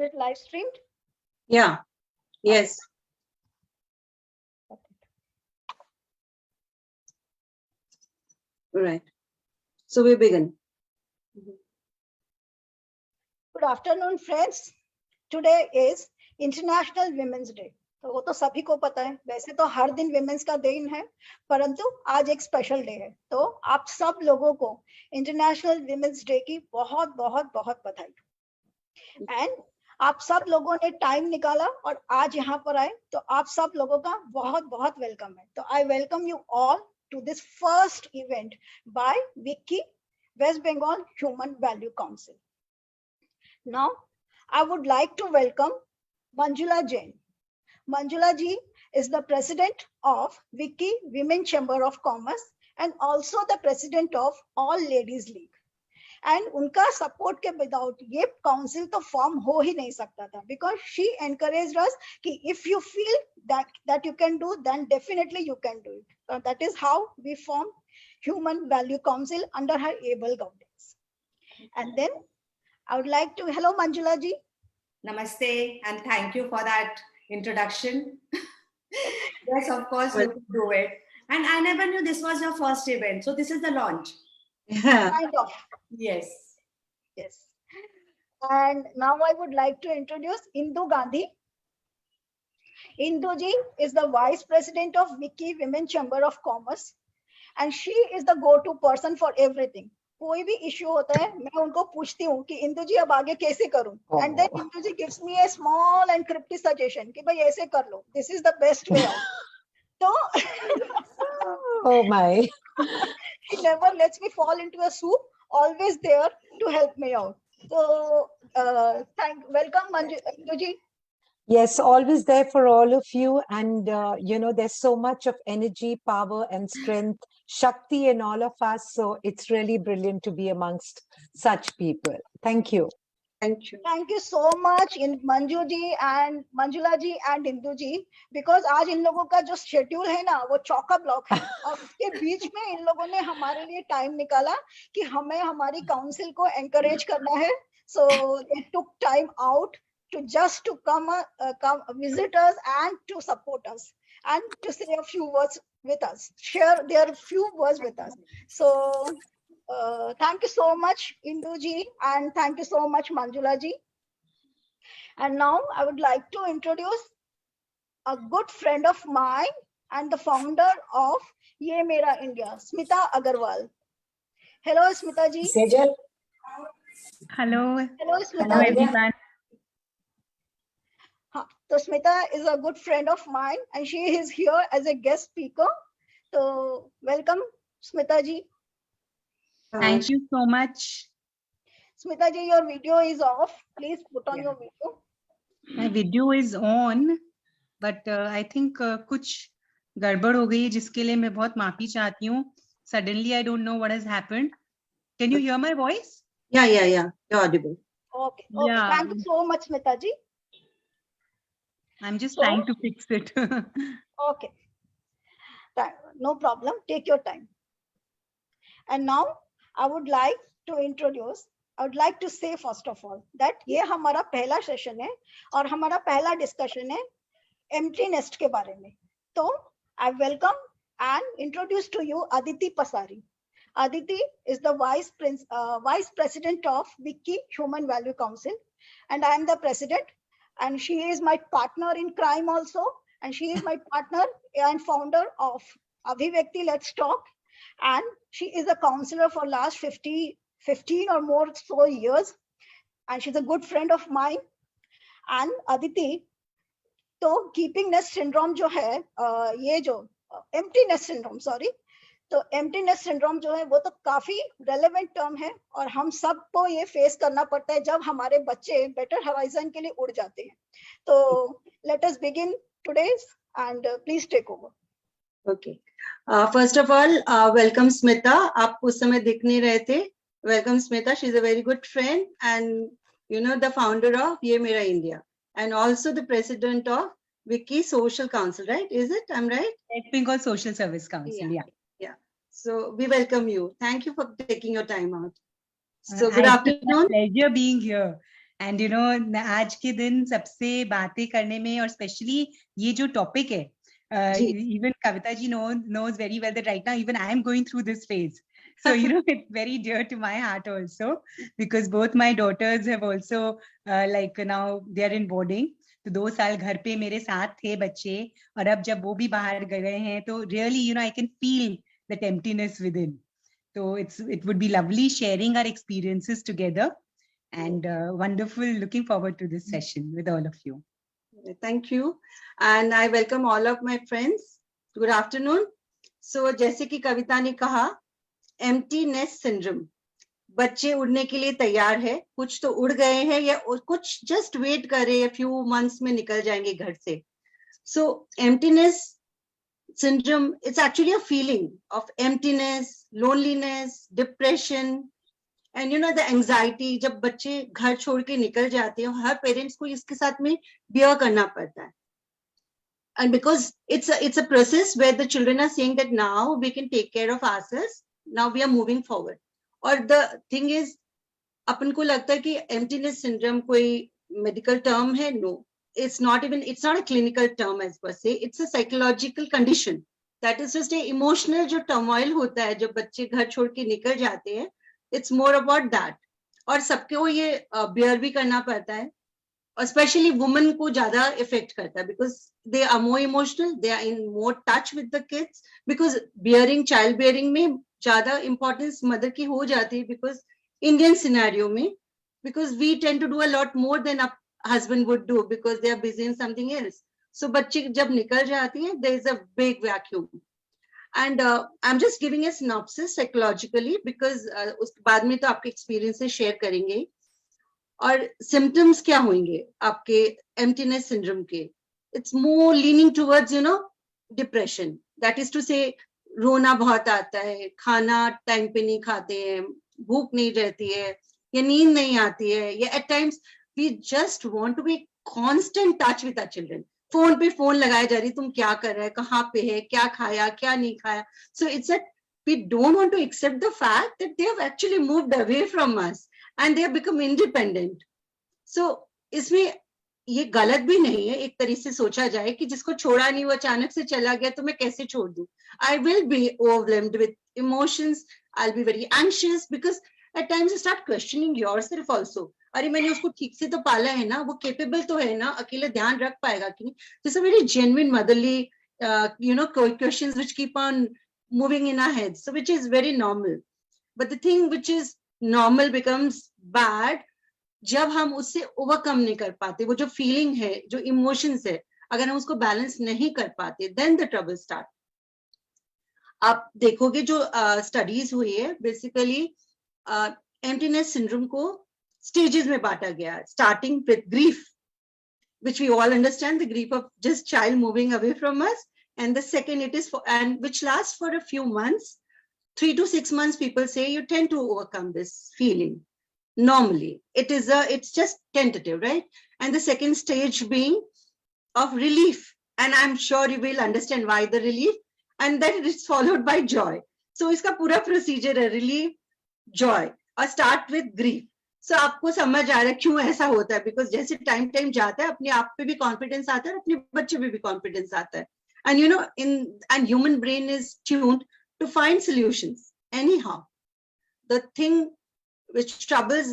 it live streamed? Yeah. Yes. All right. So we begin. Good afternoon, friends. Today is International Women's Day. तो वो तो सभी को पता है. वैसे तो हर दिन विमेंस का दिन है, परंतु आज एक स्पेशल डे है. तो आप सब लोगों को इंटरनेशनल विमेंस डे की बहुत बहुत बहुत बधाई. एंड आप सब लोगों ने टाइम निकाला और आज यहाँ पर आए, तो आप सब लोगों का बहुत बहुत वेलकम है. तो I welcome you all to this first event by WICCI, West Bengal Human Value Council. Now, I would like to welcome Manjula Jain. Manjula ji is the president of WICCI Women Chamber of Commerce and also the president of All Ladies League. And उनका support के without ये council तो form हो ही नहीं सकता था, because she encouraged us कि if you feel that you can do, then definitely you can do it. That is how we form human value council under her able guidance. And then I would like to hello Manjula ji. Namaste, and thank you for that introduction. Yes, of course, we could do it. And I never knew this was your first event. So this is the launch. Yeah. Kind of. Yes. Yes. And now I would like to introduce Indu Gandhi. Indu ji is the vice president of WICCI Women Chamber of Commerce, and she is the go-to person for everything. कोई भी issue होता है, मैं उनको पूछती हूँ कि इंदु जी अब आगे कैसे करूँ, and then Indu ji gives me a small and cryptic suggestion कि भाई ऐसे कर लो, this is the best way out. तो oh my. He never lets me fall into a soup, always there to help me out. So welcome Indu ji. Yes, always there for all of you. And, you know, there's so much of energy, power and strength, Shakti in all of us. So it's really brilliant to be amongst such people. Thank you. Thank you. Thank you so much in Manju ji and Manjula ji and Indu ji, because आज इन लोगों का जो schedule है ना, वो चौका block है, और उसके बीच में इन लोगों ने हमारे लिए टाइम निकाला कि हमें हमारी काउंसिल को encourage करना है. So they took time out to just to come visit us and to support us and to say a few words with us, share their few words with us. So thank you so much Indu ji, and thank you so much Manjula ji. And now I would like to introduce a good friend of mine and the founder of Ye Mera India, Smita Agarwal. Hello Smita ji. Sejal. Hello Hello. Hello Smita ji. everyone. So Smita is a good friend of mine and she is here as a guest speaker. So welcome Smita ji. Thank you so much. Smita ji, your video is off. Please put on your video. My video is on, but I think कुछ गड़बड़ हो गई है जिसके लिए मैं बहुत माफी चाहती हूँ. Suddenly I don't know what has happened. Can you hear my voice? Yeah. You're audible. Okay. Yeah. Thank you so much Smita ji. I'm just So- trying to fix it. Okay. No problem. Take your time. And now I would like to say first of all that ये हमारा पहला session है और हमारा पहला discussion है empty nest के बारे में. तो I welcome and introduce to you Aditi Pasari. Aditi is the vice president of WICCI Human Value Council, and I am the president. And she is my partner in crime also, and she is my partner and founder of Abhivyakti Let's Talk, and she is a counselor for last 15 or more so years, and she's a good friend of mine. And Aditi, तो keeping nest syndrome जो है, ये जो empty nest syndrome, sorry, तो empty nest syndrome जो है वो तो काफी relevant term है और हम सबको ये face करना पड़ता है जब हमारे बच्चे better horizon के लिए उड़ जाते हैं. तो let us begin today's and please take over. Okay. First of all, welcome Smita. आप उस समय दिख नहीं रहे थे. Welcome Smita. She's a very good friend and you know the founder of Ye Mera India and also the president of WICCI Social Council, right? Is it? I'm right? West Bengal Social Service Council. Yeah. So we welcome you. Thank you for taking your time out. So good It's a afternoon. pleasure being here. And you know आज के दिन सबसे बातें करने में और specially ये जो टॉपिक है, even Kavita ji knows very well that right now even I am going through this phase. So, you know, it's very dear to my heart also, because both my daughters have also like now they are in boarding. तो 2 साल घर पे मेरे साथ थे बच्चे, और अब जब वो भी बाहर गए हैं तो really, you know, I can feel that emptiness within. So it would be lovely sharing our experiences together, and wonderful. Looking forward to this session with all of you. Thank you. And I welcome all of my friends. Good afternoon. So, जैसे कि कविता ने कहा, empty nest syndrome. बच्चे उड़ने के लिए तैयार है, कुछ तो उड़ गए हैं या कुछ just wait कर रहे हैं, few months में निकल जाएंगे घर से. So, emptiness syndrome, it's actually a feeling of emptiness, loneliness, depression, and you know the anxiety. जब बच्चे घर छोड़ के निकल जाते हैं, हर पेरेंट्स को इसके साथ में bear करना पड़ता है. And because it's a process where the children are saying that now we can take care of ourselves, now we are moving forward. और the thing is, अपन को लगता है कि emptiness syndrome कोई medical term है. No, it's not a clinical term as per se. It's a psychological condition. That is just a emotional जो turmoil होता है जब बच्चे घर छोड़ के निकल जाते हैं. It's more about that. और सबको ये bear भी करना पड़ता है. Especially women को ज़्यादा affect करता है, because they are more emotional, they are in more touch with the kids, because child bearing में ज़्यादा importance mother की हो जाती है, because Indian scenario में, because we tend to do a lot more than a husband would do, because they are busy in something else. So बच्चे जब निकल जाती हैं, there is a big vacuum. And I'm just giving a synopsis psychologically, because उसके बाद में तो आपके experiences share करेंगे. और symptoms क्या होंगे आपके emptiness syndrome के? It's more leaning towards, you know, depression. That is to say, रोना बहुत आता है, खाना टाइम पे नहीं खाते हैं, भूख नहीं रहती है, या नींद नहीं आती है, या at times we just want to be constant touch with our children. Phone पे फोन लगाए जा रही, तुम क्या कर रहे हैं, कहाँ पे है, क्या खाया, क्या नहीं खाया. So it's that we don't want to accept the fact that they have actually moved away from us and they have become independent. So इसमें ये गलत भी नहीं है, एक तरीके से सोचा जाए कि जिसको छोड़ा नहीं वो अचानक से चला गया तो मैं कैसे छोड़ दूं. I will be overwhelmed with emotions. I'll be very anxious, because at times you start questioning yourself also. अरे मैंने उसको ठीक से तो पाला है ना, वो capable तो है ना, अकेले ध्यान रख पाएगा कि नहीं. These are very genuine motherly, you know, questions which keep on moving in our heads, so which is very normal. But the thing which is normal becomes bad जब हम उससे ओवरकम नहीं कर पाते. वो जो फीलिंग है, जो इमोशंस है, अगर हम उसको बैलेंस नहीं कर पाते, देन द ट्रबल स्टार्ट. आप देखोगे जो स्टडीज हुई है, बेसिकली एम्प्टीनेस सिंड्रोम को स्टेजेस में बांटा गया, starting with grief, which we all understand, the grief of just child moving away from us, and the second it is and which lasts for a few months, 3 to 6 months. People say you tend to overcome this feeling. Normally, it's just tentative, right? And the second stage being of relief, and I'm sure you will understand why the relief, and then it is followed by joy. So इसका पूरा procedure है relief, joy, और start with grief. So आपको समझ आ रहा है क्यों ऐसा होता है, because जैसे टाइम जाता है अपने आप पे भी कॉन्फिडेंस आता है, अपने बच्चे पे भी कॉन्फिडेंस आता है. And you know, and human brain is tuned to find solutions anyhow. The thing which troubles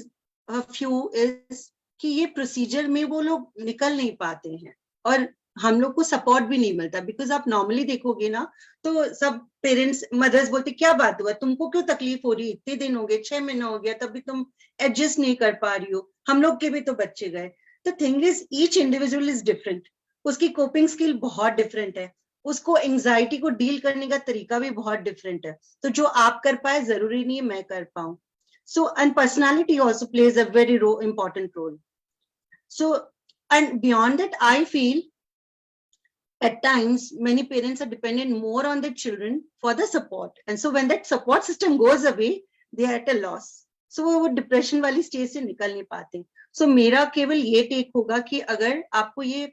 a few is कि ये प्रोसीजर में वो लोग निकल नहीं पाते हैं, और हम लोग को सपोर्ट भी नहीं मिलता. बिकॉज आप नॉर्मली देखोगे ना, तो सब पेरेंट्स, मदर्स बोलते क्या बात हुआ, तुमको क्यों तकलीफ हो रही, इतने दिन हो गए, 6 महीने हो गया, तब भी तुम एडजस्ट नहीं कर पा रही हो, हम लोग के भी तो बच्चे गए. The thing is each individual is different, उसकी कोपिंग स्किल बहुत डिफरेंट है, उसको एंजाइटी को डील करने का तरीका भी बहुत डिफरेंट है. तो जो आप कर पाए जरूरी नहीं है मैं कर पाऊं. So, and personality also plays a very important role. So, and beyond that, I feel at times many parents are dependent more on their children for the support. And so when that support system goes away, they are at a loss. So वो depression वाली stage से निकल नहीं पाते. So मेरा केवल ये take होगा कि अगर आपको ये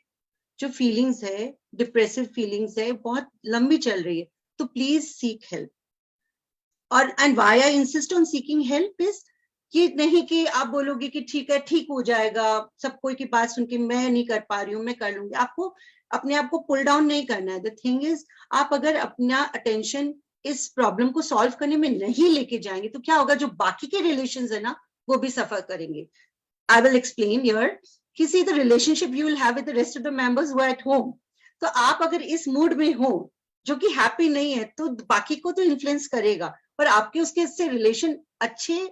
जो feelings है, depressive feelings है, बहुत लंबी चल रही है, तो please seek help. And why I insist on seeking help is ये नहीं कि आप बोलोगे कि ठीक है, ठीक हो जाएगा, सब कोई की बात सुन के मैं नहीं कर पा रही हूँ, मैं कर लूंगी। आपको अपने आप को पुल डाउन नहीं करना है। द थिंग इज, आप अगर अपना अटेंशन इस प्रॉब्लम को सॉल्व करने में नहीं लेके जाएंगे तो क्या होगा, जो बाकी के रिलेशंस है ना वो भी सफर करेंगे। आई विल एक्सप्लेन हियर कि see the relationship you will have with the rest of the members who are at home. तो आप अगर इस मूड में हो जो कि हैप्पी नहीं है तो बाकी को तो इन्फ्लुएंस करेगा, पर आपके उसके से रिलेशन अच्छे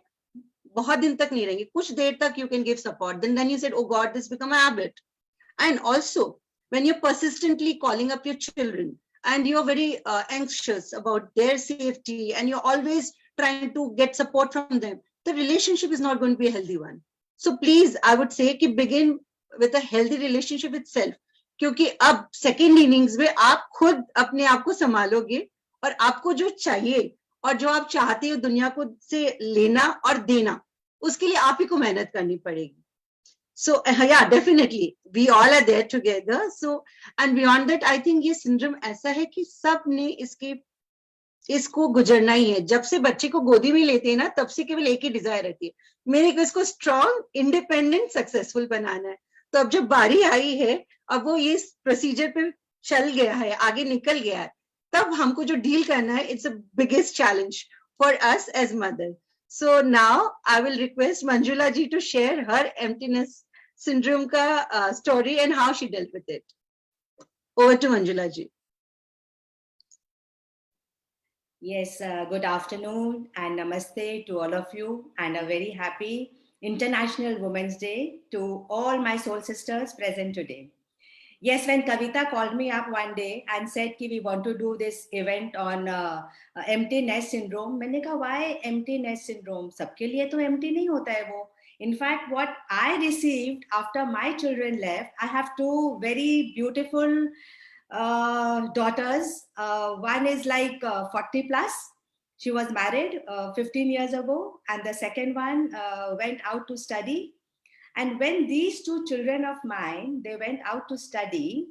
बहुत दिन तक नहीं रहेंगे। कुछ देर तक you can give support, then you said, oh God, this become a habit. And also when you're persistently calling up your children and you're very anxious about their safety and you're always trying to get support from them, the relationship is not going to be a healthy one. So please, I would say कि begin with a healthy relationship itself, क्योंकि अब second innings में आप खुद अपने आप को संभालोगे और आपको जो चाहिए और जो आप चाहते हो दुनिया को से लेना और देना, उसके लिए आप ही को मेहनत करनी पड़ेगी. So yeah, definitely we all are there together. So and beyond that, I think ये syndrome ऐसा है कि सब ने इसको गुजरना ही है. जब से बच्चे को गोदी में लेते हैं ना, तब से केवल एक ही डिजायर रहती है, मेरे को इसको स्ट्रॉन्ग, इंडिपेंडेंट, सक्सेसफुल बनाना है. तो अब जब बारी आई है, अब वो ये प्रोसीजर पे चल गया है, आगे निकल गया है, तब हमको जो डील करना है, it's a biggest challenge for us as mother. So now I will request Manjula ji to share her emptiness syndrome ka story and how she dealt with it. Over to Manjula ji. Yes, good afternoon and namaste to all of you, and a very happy International Women's Day to all my soul sisters present today. Yes, when Kavita called me up one day and said कि we want to do this event on empty nest syndrome, मैंने कहा why empty nest syndrome? सबके लिए तो empty नहीं होता है वो. In fact, what I received after my children left, I have two very beautiful daughters. One is like 40 plus. She was married 15 years ago, and the second one went out to study. And when these two children of mine, they went out to study,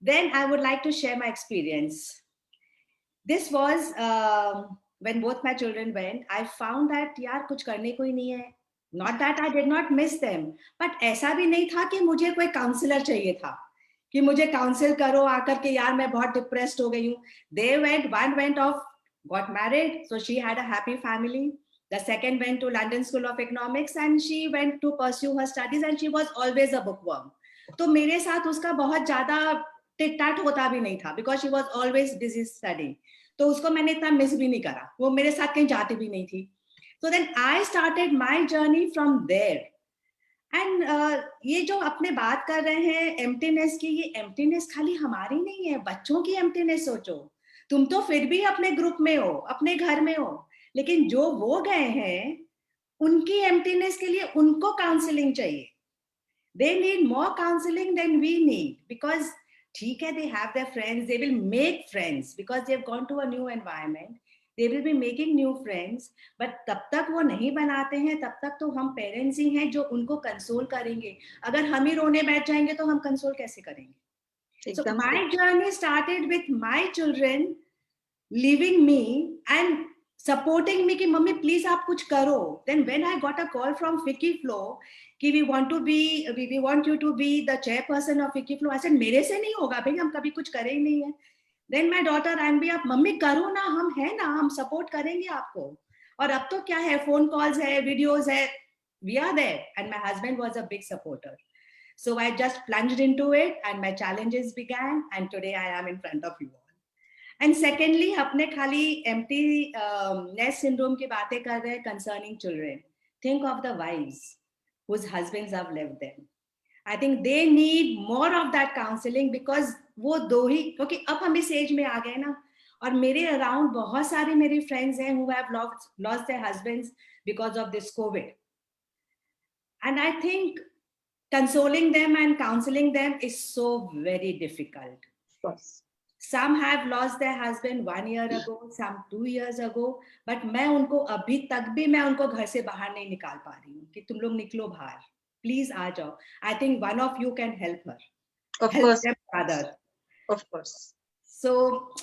then I would like to share my experience. This was when both my children went, I found that यार कुछ करने को ही नहीं है. Not that I did not miss them, but ऐसा भी नहीं था कि मुझे कोई काउंसलर चाहिए था कि मुझे काउंसिल करो आकर के, यार मैं बहुत डिप्रेस्ड हो गई हूँ. They went, one went off, got married, so she had a happy family. The second went to London School of Economics and she went to pursue her studies, and she was always a bookworm. तो मेरे साथ उसका बहुत ज्यादा टिट-टाट होता भी नहीं था because she was always busy studying. तो उसको मैंने इतना मिस भी नहीं करा, वो मेरे साथ कहीं जाती भी नहीं थी. So then I started my journey from there. And ये जो अपने बात कर रहे हैं एम्प्टीनेस की, ये एम्प्टीनेस खाली हमारी नहीं है, बच्चों की एम्प्टीनेस सोचो. तुम तो फिर भी अपने ग्रुप में हो, अपने घर में हो, लेकिन जो वो गए हैं उनकी एम्प्टीनेस के लिए उनको काउंसलिंग चाहिए. They need more counseling than we need, because ठीक है, they have their friends, they will make friends because they've gone to a new environment. They will be making new friends, but तब तक वो नहीं बनाते हैं, तब तक तो हम पेरेंट्स ही हैं जो उनको कंसोल करेंगे. अगर हम ही रोने बैठ जाएंगे तो हम कंसोल कैसे करेंगे? So my journey started with my children leaving me and supporting me कि मम्मी प्लीज आप कुछ करो. Then when I got a call from Vicky Flo कि we want you to be the chairperson of Vicky Flo, I said मेरे से नहीं होगा भाई, हम कभी कुछ करे ही नहीं है. Then my daughter and भी, आप मम्मी करो ना, हम है ना, हम सपोर्ट करेंगे आपको. और अब तो क्या है, फोन कॉल्स है, वीडियोस है, we are there. And my husband was a big supporter. So I just plunged into it and my challenges began, and today I am in front of you all. And secondly, अपने खाली empty nest syndrome की बातें कर रहे हैं concerning children. Think of the wives whose husbands have left them. I think they need more of that counseling because वो दो ही, क्योंकि अब हम इस एज में आ गए ना, और मेरे अराउंड बहुत सारे मेरे फ्रेंड्स हैं who have lost their husbands because of this COVID. And I think consoling them and counseling them is so very difficult. Of course. Some have lost their husband 1 year ago, some 2 years ago, but मैं उनको अभी तक भी मैं उनको घर से बाहर नहीं निकाल पा रही हूँ कि तुम लोग निकलो बाहर, प्लीज आ जाओ. I think one of you can help her. Of help course. them rather. Of course. So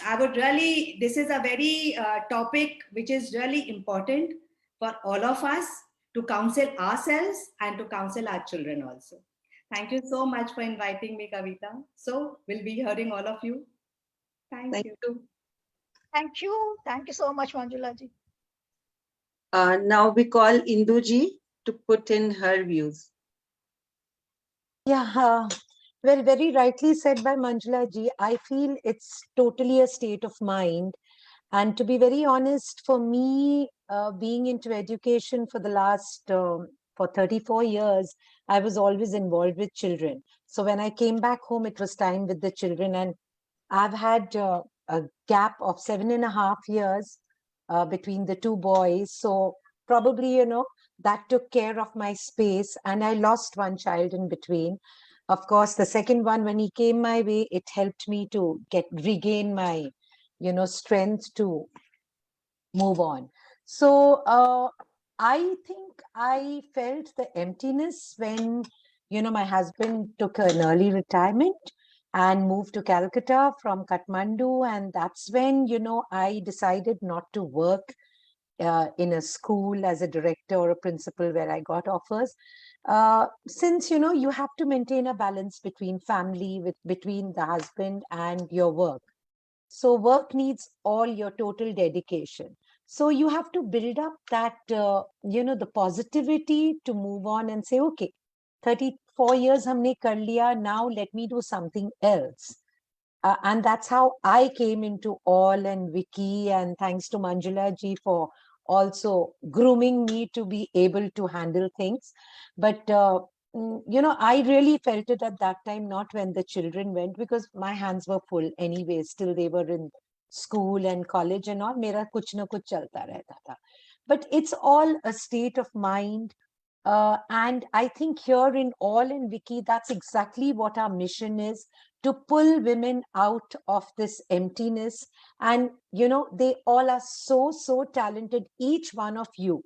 I would really, this is a very topic which is really important for all of us to counsel ourselves and to counsel our children also. Thank you so much for inviting me, Kavita. So we'll be hearing all of you. Thank Thank you. you. Thank you. Thank you so much, Manjula ji. Now we call Induji to put in her views. Yeah, well, very rightly said by Manjula ji. I feel it's totally a state of mind. And to be very honest, for me, being into education for the last for 34 years, I was always involved with children. So when I came back home, it was time with the children. And I've had a gap of 7.5 years between the two boys. So probably, that took care of my space. And I lost one child in between. Of course, the second one, when he came my way, it helped me to regain my, strength to move on. So I think I felt the emptiness when, my husband took an early retirement and moved to Calcutta from Kathmandu. And that's when, I decided not to work in a school as a director or a principal where I got offers. Since, you have to maintain a balance between family, between the husband and your work. So work needs all your total dedication. So you have to build up that, the positivity to move on and say, okay, 34 years humne kar liya, now let me do something else. And that's how I came into All and Vicky, and thanks to Manjula ji for also grooming me to be able to handle things. But I really felt it at that time, not when the children went, because my hands were full anyway. Still, they were in school and college and all. Mera kuch na kuch chalta rehta tha. But it's all a state of mind. And I think here in All and Vicky, that's exactly what our mission is, to pull women out of this emptiness. And, they all are so, so talented, each one of you.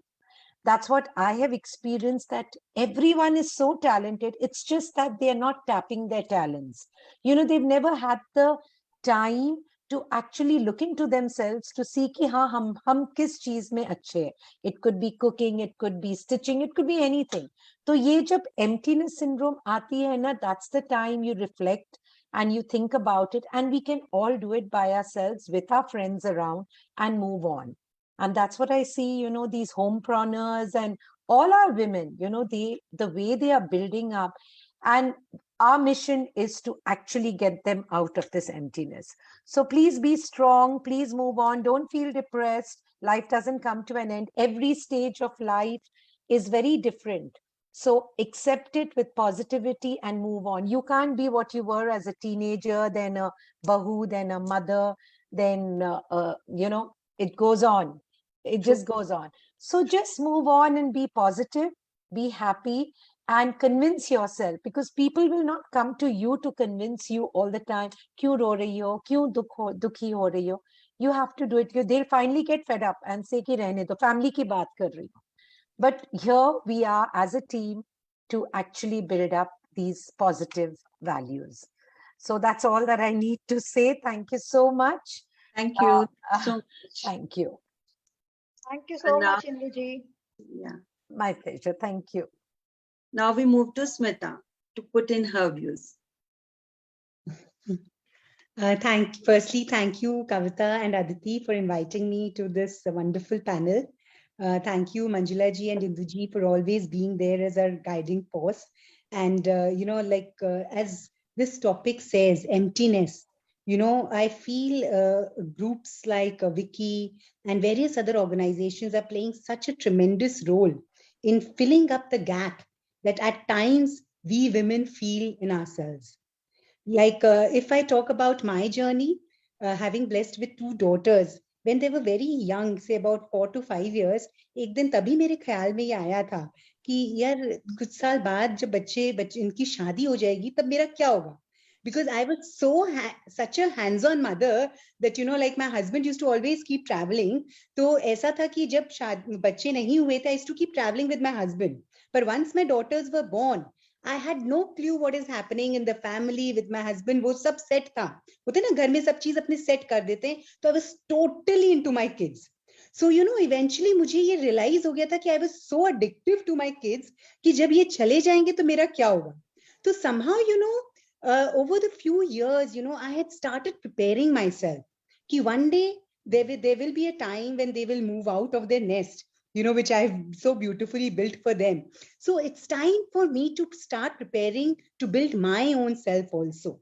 That's what I have experienced, that everyone is so talented. It's just that they're not tapping their talents. They've never had the time to actually look into themselves to see ki hum kis cheez mein achhe hai. It could be cooking, it could be stitching, it could be anything. So ye jab emptiness syndrome aati hai na, that's the time you reflect and you think about it, and we can all do it by ourselves with our friends around and move on. And that's what I see, these homepreneurs and all our women, the way they are building up. And our mission is to actually get them out of this emptiness. So please be strong, please move on, don't feel depressed. Life doesn't come to an end. Every stage of life is very different. So accept it with positivity and move on. You can't be what you were as a teenager, then a bahu, then a mother, then, it goes on. It just goes on. So just move on and be positive, be happy, and convince yourself, because people will not come to you to convince you all the time. Kyun ro rahi ho? Kyun dukhi ho rahi ho? You have to do it. They'll finally get fed up and say ki rehne do, family ki baat kar rahi ho. But here we are as a team to actually build up these positive values. So that's all that I need to say. Thank you so much. Thank you so much. Thank you. Thank you so now- much, Indu ji. Yeah. My pleasure. Thank you. Now we move to Smita to put in her views. Firstly, thank you, Kavita and Aditi, for inviting me to this wonderful panel. Thank you, Manjula ji and Indu ji, for always being there as our guiding force. And, as this topic says, emptiness, I feel groups like Wiki and various other organizations are playing such a tremendous role in filling up the gap that at times we women feel in ourselves. Like if I talk about my journey, having blessed with 2 daughters, when they were very young, say about 4 to 5 years, एक दिन तभी मेरे ख्याल में ये आया था कि यार कुछ साल बाद जब बच्चे इनकी शादी हो जाएगी तब मेरा क्या होगा? Because I was such a hands-on mother that, like my husband used to always keep traveling. तो ऐसा था कि जब बच्चे नहीं हुए थे, I used to keep traveling with my husband. But once my daughters were born, I had no clue what is happening in the family with my husband. वो सब set था. होते ना घर में सब चीज अपने set कर देते हैं. So I was totally into my kids. So you know eventually मुझे ये रियलाइज हो गया था कि I was so addictive to my kids कि जब ये चले जाएंगे तो मेरा क्या होगा. तो somehow you know over the few years you know I had started preparing myself कि one day there will be a time when they will move out of their nest, you know, which I've so beautifully built for them. So it's time for me to start preparing to build my own self also.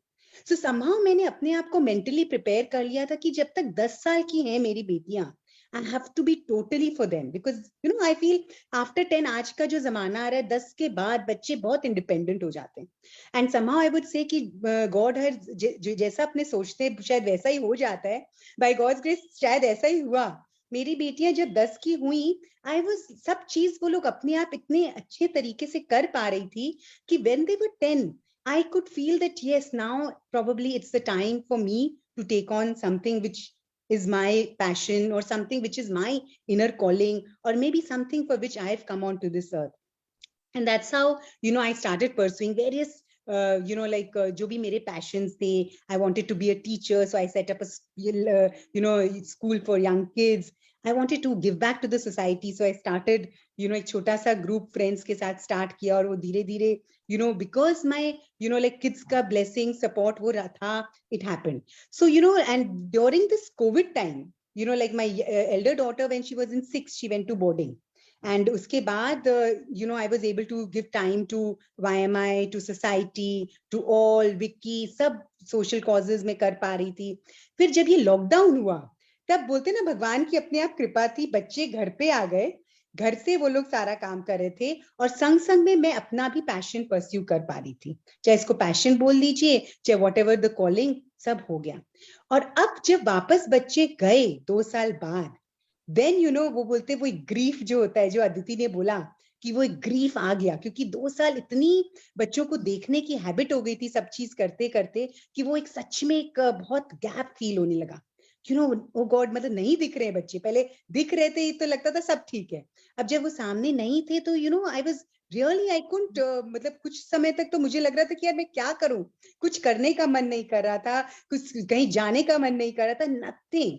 So somehow मैंने अपने आप को mentally prepare कर लिया था कि जब तक 10 साल की हैं मेरी बेटियां, I have to be totally for them because you know I feel after 10 आज का जो जमाना आ रहा है 10 के बाद बच्चे बहुत independent हो जाते हैं. And somehow I would say कि God has जैसा अपने सोचते हैं शायद वैसा ही हो जाता है. By God's grace शायद ऐसा ही हुआ. मेरी बेटियां जब 10 की हुई, I was सब चीज वो लोग अपने आप इतने अच्छे तरीके से कर पा रही थी कि when they were 10, I could feel that yes, now probably it's the time for me to take on something which is my passion or something which is my inner calling or maybe something for which I have come onto this earth. And that's how, you know, I started pursuing various, you know, like jo bhi mere passions the. I wanted to be a teacher, so I set up a, you know, school for young kids. I wanted to give back to the society, so I started, you know, एक छोटा सा group friends के साथ start किया और वो धीरे धीरे, you know, because my, you know, like kids का blessing support हो रहा था, it happened. So, you know, and during this COVID time, you know, like my elder daughter, when she was in 6th, she went to boarding. And उसके बाद, you know, I was able to give time to YMI, to society, to all, Wiki, सब social causes में कर पा रही थी. फिर जब ये lockdown हुआ, तब बोलते ना भगवान की अपने आप कृपा थी, बच्चे घर पे आ गए, घर से वो लोग सारा काम कर रहे थे और संग संग में मैं अपना भी पैशन परस्यू कर पा रही थी. चाहे इसको पैशन बोल लीजिए, चाहे व्हाटएवर द कॉलिंग, सब हो गया. और अब जब वापस बच्चे गए 2 साल बाद, देन यू नो वो बोलते वो एक ग्रीफ जो होता है, जो अदिति ने बोला कि वो एक ग्रीफ आ गया क्योंकि 2 साल इतनी बच्चों को देखने की हैबिट हो गई थी सब चीज करते करते कि वो एक सच में एक बहुत गैप फील होने लगा. यू नो ओ गॉड, मतलब नहीं दिख रहे बच्चे, पहले दिख रहे थे तो लगता था सब ठीक है, अब जब वो सामने नहीं थे तो you know I was really I couldn't, मतलब कुछ समय तक तो मुझे लग रहा था कि यार मैं क्या करूं, कुछ करने का मन नहीं कर रहा था, कुछ कहीं जाने का मन नहीं कर रहा था, nothing.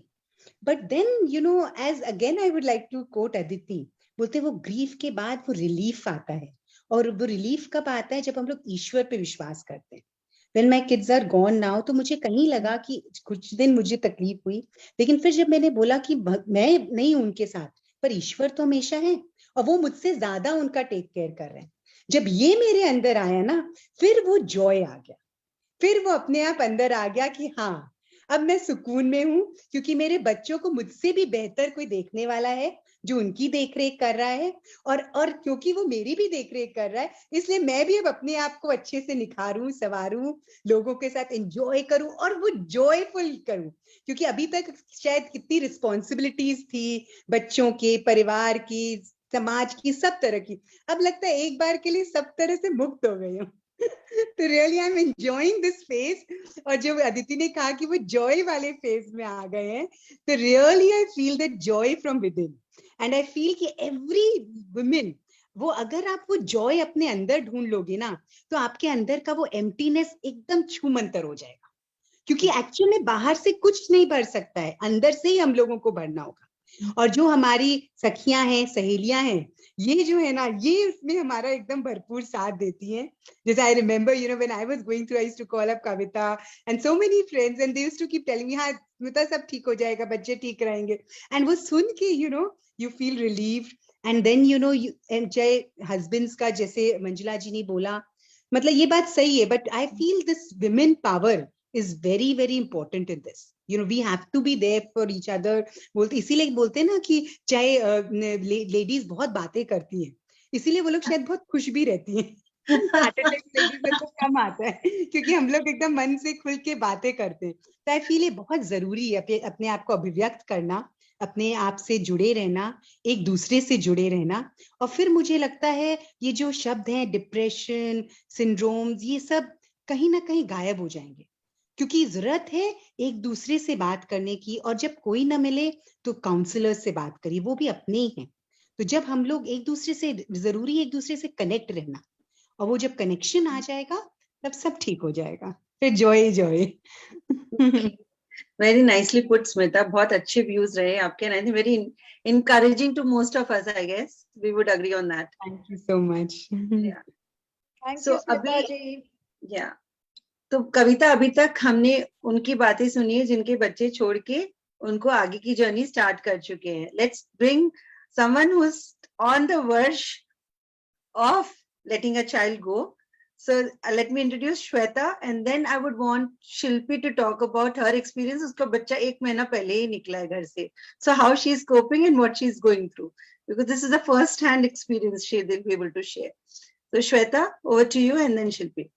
But then, you know, as again, I would like to quote Aditi, बोलते वो ग्रीफ के बाद वो रिलीफ आता है. और वो रिलीफ कब आता है? जब हम लोग ईश्वर पे विश्वास करते हैं. When my kids are gone now, तो मुझे कहीं लगा कि कुछ दिन मुझे तकलीफ हुई, लेकिन फिर जब मैंने बोला कि मैं नहीं उनके साथ, पर ईश्वर तो हमेशा है और वो मुझसे ज्यादा उनका टेक केयर कर रहे हैं. जब ये मेरे अंदर आया ना, फिर वो जॉय आ गया, फिर वो अपने आप अंदर आ गया कि हाँ अब मैं सुकून में हूं क्योंकि मेरे बच्चों को मुझसे भी बेहतर कोई देखने वाला है जो उनकी देखरेख कर रहा है, और क्योंकि वो मेरी भी देखरेख कर रहा है, इसलिए मैं भी अब अपने आप को अच्छे से निखारूं, संवारूं, लोगों के साथ एंजॉय करूं और वो जॉयफुल करूं. क्योंकि अभी तक शायद कितनी रिस्पॉन्सिबिलिटीज थी बच्चों के, परिवार की, समाज की, सब तरह की, अब लगता है एक बार के लिए सब तरह से मुक्त हो गई हूँ. तो really I am enjoying this phase. और जो अदिति ने कहा कि वो जॉय वाले फेज में आ गए हैं, तो really I feel that Joy from with in. And I feel कि एवरी वुमेन, वो अगर आप वो जॉय अपने अंदर ढूंढ लोगे ना, तो आपके अंदर का वो एम्प्टीनेस एकदम छूमंतर हो जाएगा. क्योंकि एक्चुअली में बाहर से कुछ नहीं भर सकता है, अंदर से ही हम लोगों को भरना होगा. और जो हमारी सखियां हैं, सहेलियां हैं, ये जो है ना, ये इसमें हमारा एकदम भरपूर साथ देती हैं. जैसे I remember, you know, when I was going through, I used to call up Kavita and so many friends and they used to keep telling me, हाँ स्मिता सब ठीक हो जाएगा, बच्चे ठीक रहेंगे. एंड वो सुन के you know you feel relieved. And then you know and चाहे हस्बैंड्स का, जैसे मंजुला जी ने बोला, मतलब ये बात सही है, but I feel this women power is very very important in this. You know, we have to be there for each other. बोलते इसीलिए बोलते हैं ना कि चाहे लेडीज बहुत बातें करती हैं, इसीलिए वो लोग शायद बहुत खुश भी रहती हैं. लेडीज में तो कम आता है क्योंकि हम लोग एकदम मन से खुल के बातें करते हैं. तो आई फील ये बहुत जरूरी है अपने आप को अभिव्यक्त करना, अपने आप से जुड़े रहना, एक दूसरे से जुड़े रहना. और फिर मुझे लगता है ये जो शब्द हैं डिप्रेशन, सिंड्रोम्स, ये सब कहीं ना कहीं गायब हो जाएंगे, क्योंकि जरूरत है एक दूसरे से बात करने की. और जब कोई ना मिले तो काउंसलर से बात करिए, वो भी अपने ही हैं. तो जब हम लोग एक दूसरे से, जरूरी है एक दूसरे से कनेक्ट रहना, और वो जब कनेक्शन आ जाएगा तब सब ठीक हो जाएगा, फिर Joy Joy. Very nicely put, Smita. बहुत अच्छे views रहे आपके, and I think very encouraging to most of us. I guess we would agree on that. Thank you so much. Yeah. Thank So you, Smita अभी ji. yeah. तो कविता, अभी तक हमने उनकी बातें सुनी है जिनके बच्चे छोड़ के उनको आगे की जर्नी स्टार्ट कर चुके हैं. Let's bring someone who's on the verge of letting a child go. So let me introduce Shweta, and then I would want Shilpi to talk about her experience. उसका बच्चा 1 महीना पहले ही निकला है घर से. So how she's coping and what she's going through, because this is the first-hand experience they'll be able to share. So Shweta, over to you, and then Shilpi.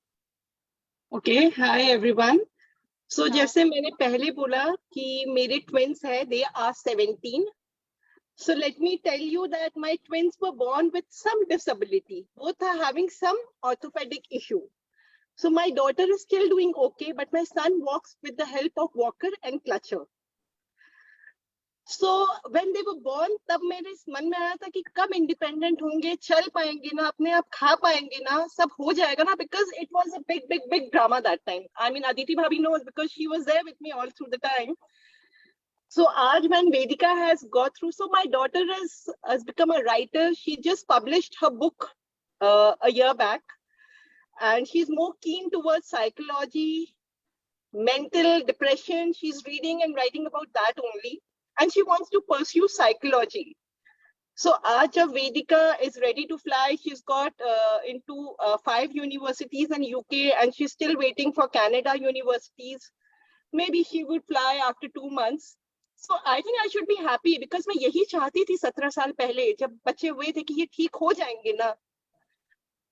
Okay, hi everyone. So Hi. जैसे मैंने पहले बोला कि मेरे twins हैं, they are 17. So let me tell you that my twins were born with some disability. Both are having some orthopedic issue. So my daughter is still doing okay, but my son walks with the help of walker and clutcher. So when they were born, तब मेरे मन में आया था कि कब independent होंगे, चल पाएंगे ना, अपने आप खा पाएंगे ना, सब हो जाएगा ना, because it was a big drama that time. I mean, Aditi Bhabhi knows because she was there with me all through the time. So आज when Vedika has got through, so my daughter has become a writer. She just published her book a year back, and she's more keen towards psychology, mental depression. She's reading and writing about that only, and she wants to pursue psychology. So आज जब Vedika is ready to fly, she's got into 5 universities in UK, and she's still waiting for Canada universities. Maybe she would fly after 2 months. So I think I should be happy, because मैं यही चाहती थी 17 साल पहले जब बच्चे हुए थे कि ये ठीक हो जाएंगे ना.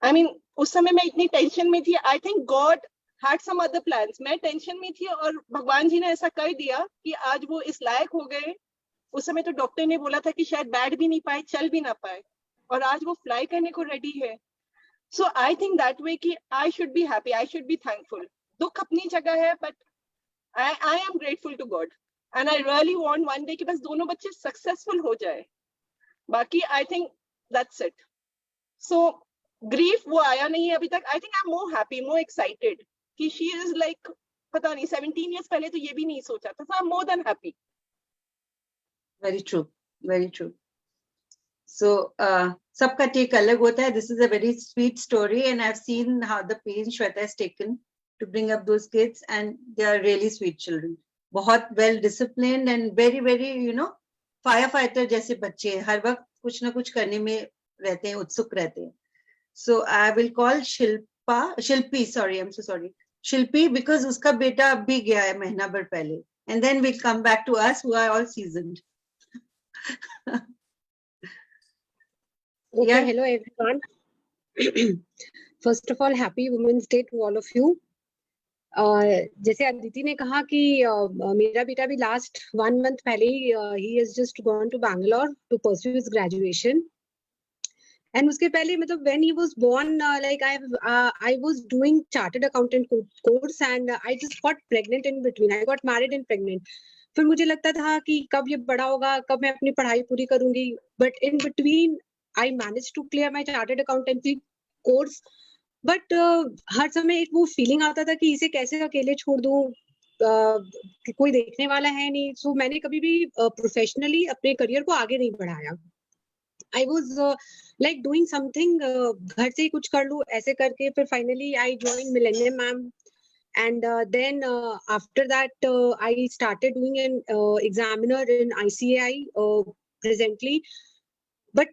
I mean, उस समय मैं इतनी टेंशन में थी. I think God had some other plans. मैं टेंशन में थी और भगवान जी ने ऐसा कर दिया कि आज वो इस लायक हो गए. उस समय तो डॉक्टर ने बोला था कि शायद बैठ भी नहीं पाए, चल भी ना पाए, और आज वो फ्लाई करने को रेडी है. So I think that way कि I should be happy, I should be thankful. दुख अपनी जगह है, but I am grateful to God. And I really want one day कि बस दोनों बच्चे successful हो जाए. बाकी I think that's it. So grief वो आया नहीं है अभी तक. I think I'm more happy, more excited कि she is like, पता नहीं 17 years पहले तो ये भी नहीं सोचा था. So I'm more than happy. Very true, very true. So सबका take अलग होता है. This is a very sweet story, and I've seen how the pain Shweta has taken to bring up those kids, and they are really sweet children. बहुत well disciplined and very firefighter जैसे बच्चे हैं. हर वक्त कुछ ना कुछ करने में रहते हैं, उत्सुक रहते हैं. So I will call Shilpi, sorry, I'm so sorry. Shilpi, because उसका बेटा अब भी गया है महीना भर पहले. And then we'll come back to us who are all seasoned. Okay, Yeah. hello everyone. First of all, happy Women's Day to all of you. जैसे अदिति ने कहा कि मेरा बेटा भी लास्ट 1 month पहले ही he has just gone to Bangalore to pursue his graduation. And उसके पहले मतलब when he was born, like I was doing chartered accountant course, and I just got pregnant in between. I got married and pregnant. फिर मुझे लगता था कि कब ये बड़ा होगा, कब मैं अपनी पढ़ाई पूरी करूंगी. But in between, I managed to clear my chartered accountancy course. But हर समय एक वो feeling आता था कि इसे कैसे अकेले छोड़ दूं, कोई देखने वाला है नहीं. So मैंने कभी भी professionally अपने career को आगे नहीं बढ़ाया. I was like doing something, घर से ही कुछ कर लूं ऐसे करके. फिर finally I joined Millennium Ma'am, and then after that I started doing an examiner in ICAI presently. But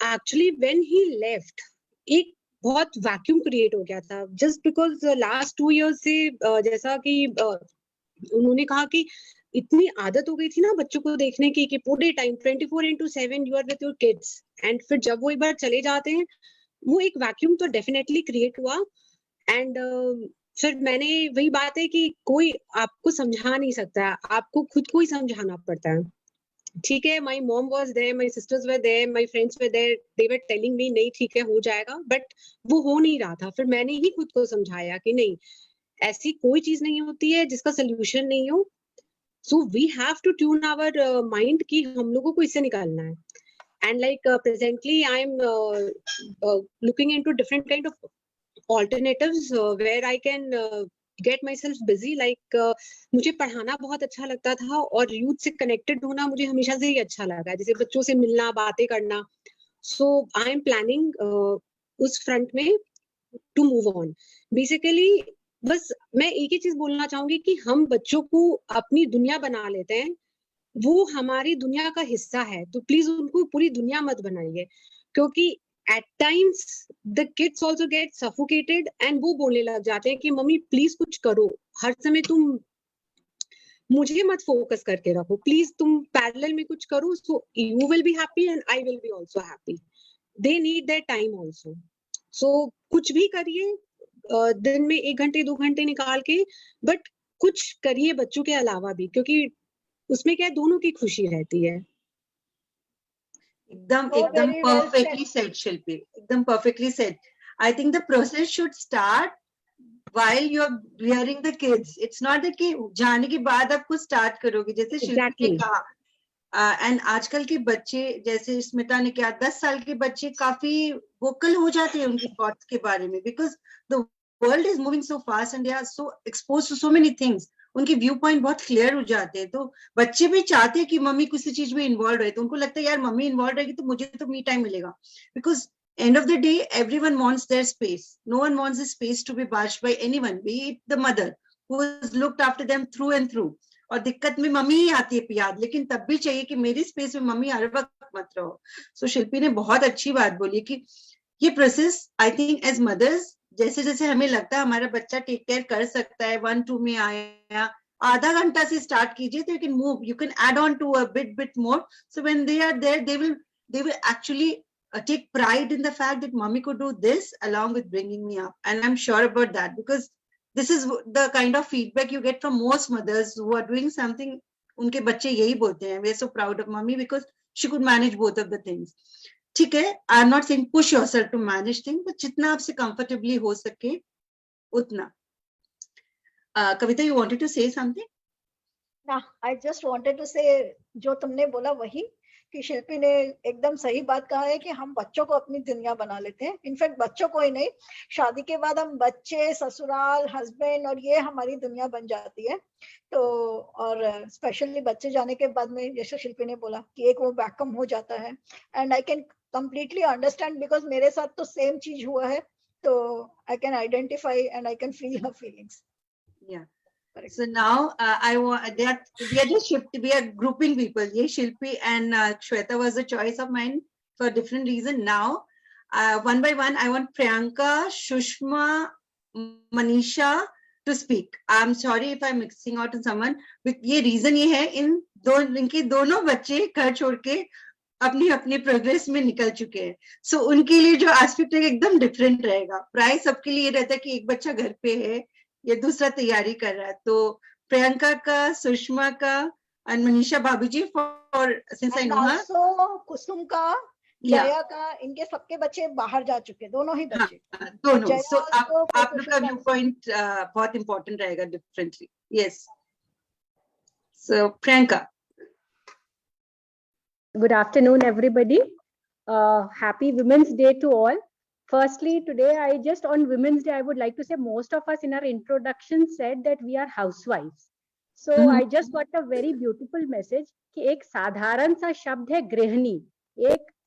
actually when he left, एक बहुत वैक्यूम क्रिएट हो गया था, जस्ट बिकॉज लास्ट 2 years से जैसा कि उन्होंने कहा कि इतनी आदत हो गई थी ना बच्चों को देखने की कि पूरे time 24/7 you are with your kids, and फिर जब वो एक बार चले जाते हैं वो एक वैक्यूम तो डेफिनेटली क्रिएट हुआ. एंड फिर मैंने वही बात है कि कोई आपको समझा नहीं सकता, आपको खुद को ही समझाना पड़ता है. ठीक है, my mom was there, my sisters were there, my friends were there, they were telling me नहीं ठीक है हो जाएगा, बट वो हो नहीं रहा था. फिर मैंने ही खुद को समझाया कि नहीं, ऐसी कोई चीज नहीं होती है जिसका सोल्यूशन नहीं हो. So we have to tune our mind कि हम लोगों को इससे निकालना है. And like presently I am looking into different kind of alternatives where I can get myself busy. Like मुझे पढ़ाना बहुत अच्छा लगता था और यूथ से कनेक्टेड होना मुझे हमेशा से ही अच्छा लगा, जैसे बच्चों से मिलना, बातें करना. So I am planning उस फ्रंट में to move on. Basically बस मैं एक ही चीज बोलना चाहूंगी कि हम बच्चों को अपनी दुनिया बना लेते हैं, वो हमारी दुनिया का हिस्सा है, तो प्लीज उनको पूरी दुनिया मत बनाइए, क्योंकि at times the kids also get suffocated and वो बोलने लग जाते हैं कि मम्मी प्लीज कुछ करो, हर समय तुम मुझे मत फोकस करके रखो, प्लीज तुम पैरेलल में कुछ करो, so you will be happy and I will be also happy. They need their time also. So कुछ भी करिए दिन में 1 घंटे 2 घंटे निकाल के, बट कुछ करिए बच्चों के अलावा भी, क्योंकि उसमें क्या है, दोनों की खुशी रहती है. एकदम Oh, एकदम very well perfectly said, Shilpi. एकदम perfectly said. I think the process should start while you're rearing the kids. It's not that कि जाने के बाद आप कुछ start करोगे, जैसे शिल्पी ने Exactly. कहा. एंड आजकल के बच्चे, जैसे स्मिता ने कहा, 10 साल के बच्चे काफी वोकल हो जाते हैं उनकी थॉट्स के बारे में, because the world is moving so fast and they are so expose to so many things. उनके व्यू पॉइंट बहुत क्लियर हो जाते हैं, तो बच्चे भी चाहते हैं कि मम्मी किसी चीज में इन्वॉल्व रहे, तो उनको लगता है यार मम्मी इन्वॉल्व रहेगी तो मुझे तो मी टाइम मिलेगा, because end of the day everyone wants their space. No one wants the space to be barged by anyone, be it the mother who has looked after them through and through. और दिक्कत में mummy ही आती है याद, लेकिन तब भी चाहिए कि मेरी स्पेस में मम्मी हर वक्त मत रहो. सो शिल्पी ने बहुत अच्छी बात बोली कि ये process, I think as mothers, जैसे जैसे हमें लगता है हमारा बच्चा टेक केयर कर सकता है, 1-2 में आया, आधा घंटा से स्टार्ट कीजिए, तो you can move, you can add on to a bit more. So when they are there, they will actually take pride in the fact that mommy could do this along with bringing me up, and I'm sure about that, because this is the kind of feedback you get from most mothers who are doing something. उनके बच्चे यही बोलते हैं, we are so proud of mommy because she could manage both of the things. ठीक है, I am not saying push yourself to manage things, but जितना आपसे comfortably हो सके उतना. कविता, you wanted to say something? ना, I just wanted to say, जो तुमने बोला वही, कि शिल्पी ने एकदम सही बात कहा है कि हम बच्चों को अपनी दुनिया बना लेते हैं. इनफैक्ट बच्चों को ही नहीं, शादी के बाद हम बच्चे, ससुराल, हस्बैंड, और ये हमारी दुनिया बन जाती है. तो और स्पेशली बच्चे जाने के बाद में, जैसे शिल्पी ने बोला कि एक वो वैक्यूम हो जाता है, and I can completely understand, because मेरे साथ तो सेम चीज हुआ है, तो I can identify and I can feel her feelings. Yeah. So now I want that we are just we are grouping people. Ye Shilpi and Shweta was a choice of mine for a different reason. Now one by one I want Priyanka, Shushma, Manisha to speak. I'm sorry if I'm mixing out on someone, but ये reason ये है, इनके दोनों बच्चे घर छोड़ के अपनी अपनी प्रोग्रेस में निकल चुके हैं. सो उनके लिए जो एस्पेक्ट है एकदम डिफरेंट रहेगा. प्राय सबके लिए रहता है कि एक बच्चा घर पे है, ये दूसरा तैयारी कर रहा है. तो प्रियंका का, सुषमा का and Manisha Babuji for since I know her. Also कुसुम का, जया का, इनके सबके बच्चे बाहर जा चुके, दोनों ही बच्चे. दोनों. So आप लोग का व्यू पॉइंट बहुत इम्पोर्टेंट रहेगा differently. Yes. So Priyanka. Good afternoon, everybody. Happy Women's Day to all. Firstly, today on Women's Day, I would like to say most of us in our introduction said that we are housewives. So I just got a very beautiful message कि एक साधारण सा शब्द है गृहिणी,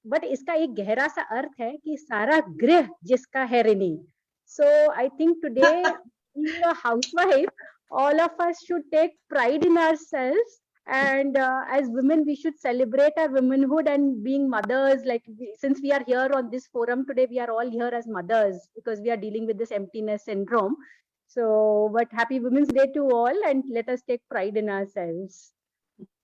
but इसका एक गहरा सा अर्थ है कि सारा गृह जिसका है ऋणी. So I think today, being a housewife, all of us should take pride in ourselves. And as women, we should celebrate our womanhood and being mothers. Like since we are here on this forum today, we are all here as mothers because we are dealing with this emptiness syndrome. So, but happy Women's Day to all, and let us take pride in ourselves.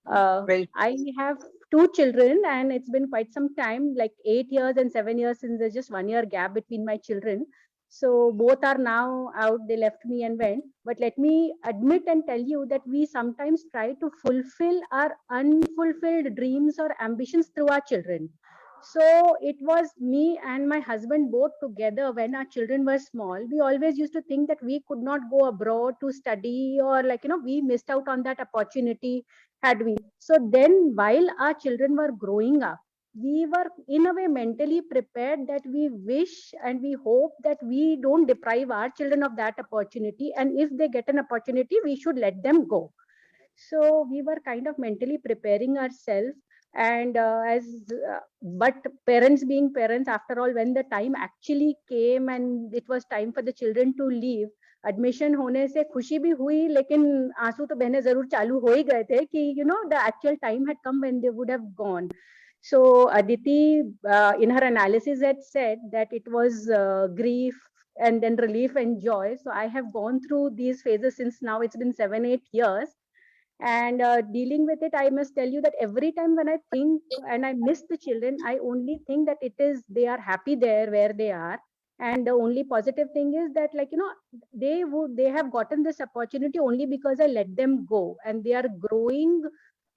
I have 2 children, and it's been quite some time, like 8 years and 7 years, since there's just 1 year gap between my children. So both are now out, they left me and went. But let me admit and tell you that we sometimes try to fulfill our unfulfilled dreams or ambitions through our children. So it was me and my husband both together when our children were small. We always used to think that we could not go abroad to study, or we missed out on that opportunity had we. So then while our children were growing up, we were in a way mentally prepared that we wish and we hope that we don't deprive our children of that opportunity, and if they get an opportunity, we should let them go. So we were kind of mentally preparing ourselves, and but parents being parents, after all, when the time actually came and it was time for the children to leave, admission होने से खुशी भी हुई, लेकिन आंसू तो बहने जरूर चालू हो ही गए थे कि the actual time had come when they would have gone. So Aditi, in her analysis, had said that it was grief and then relief and joy. So I have gone through these phases since now it's been 7-8 years. And dealing with it, I must tell you that every time when I think and I miss the children, I only think that they are happy there where they are. And the only positive thing is that, they have gotten this opportunity only because I let them go, and they are growing,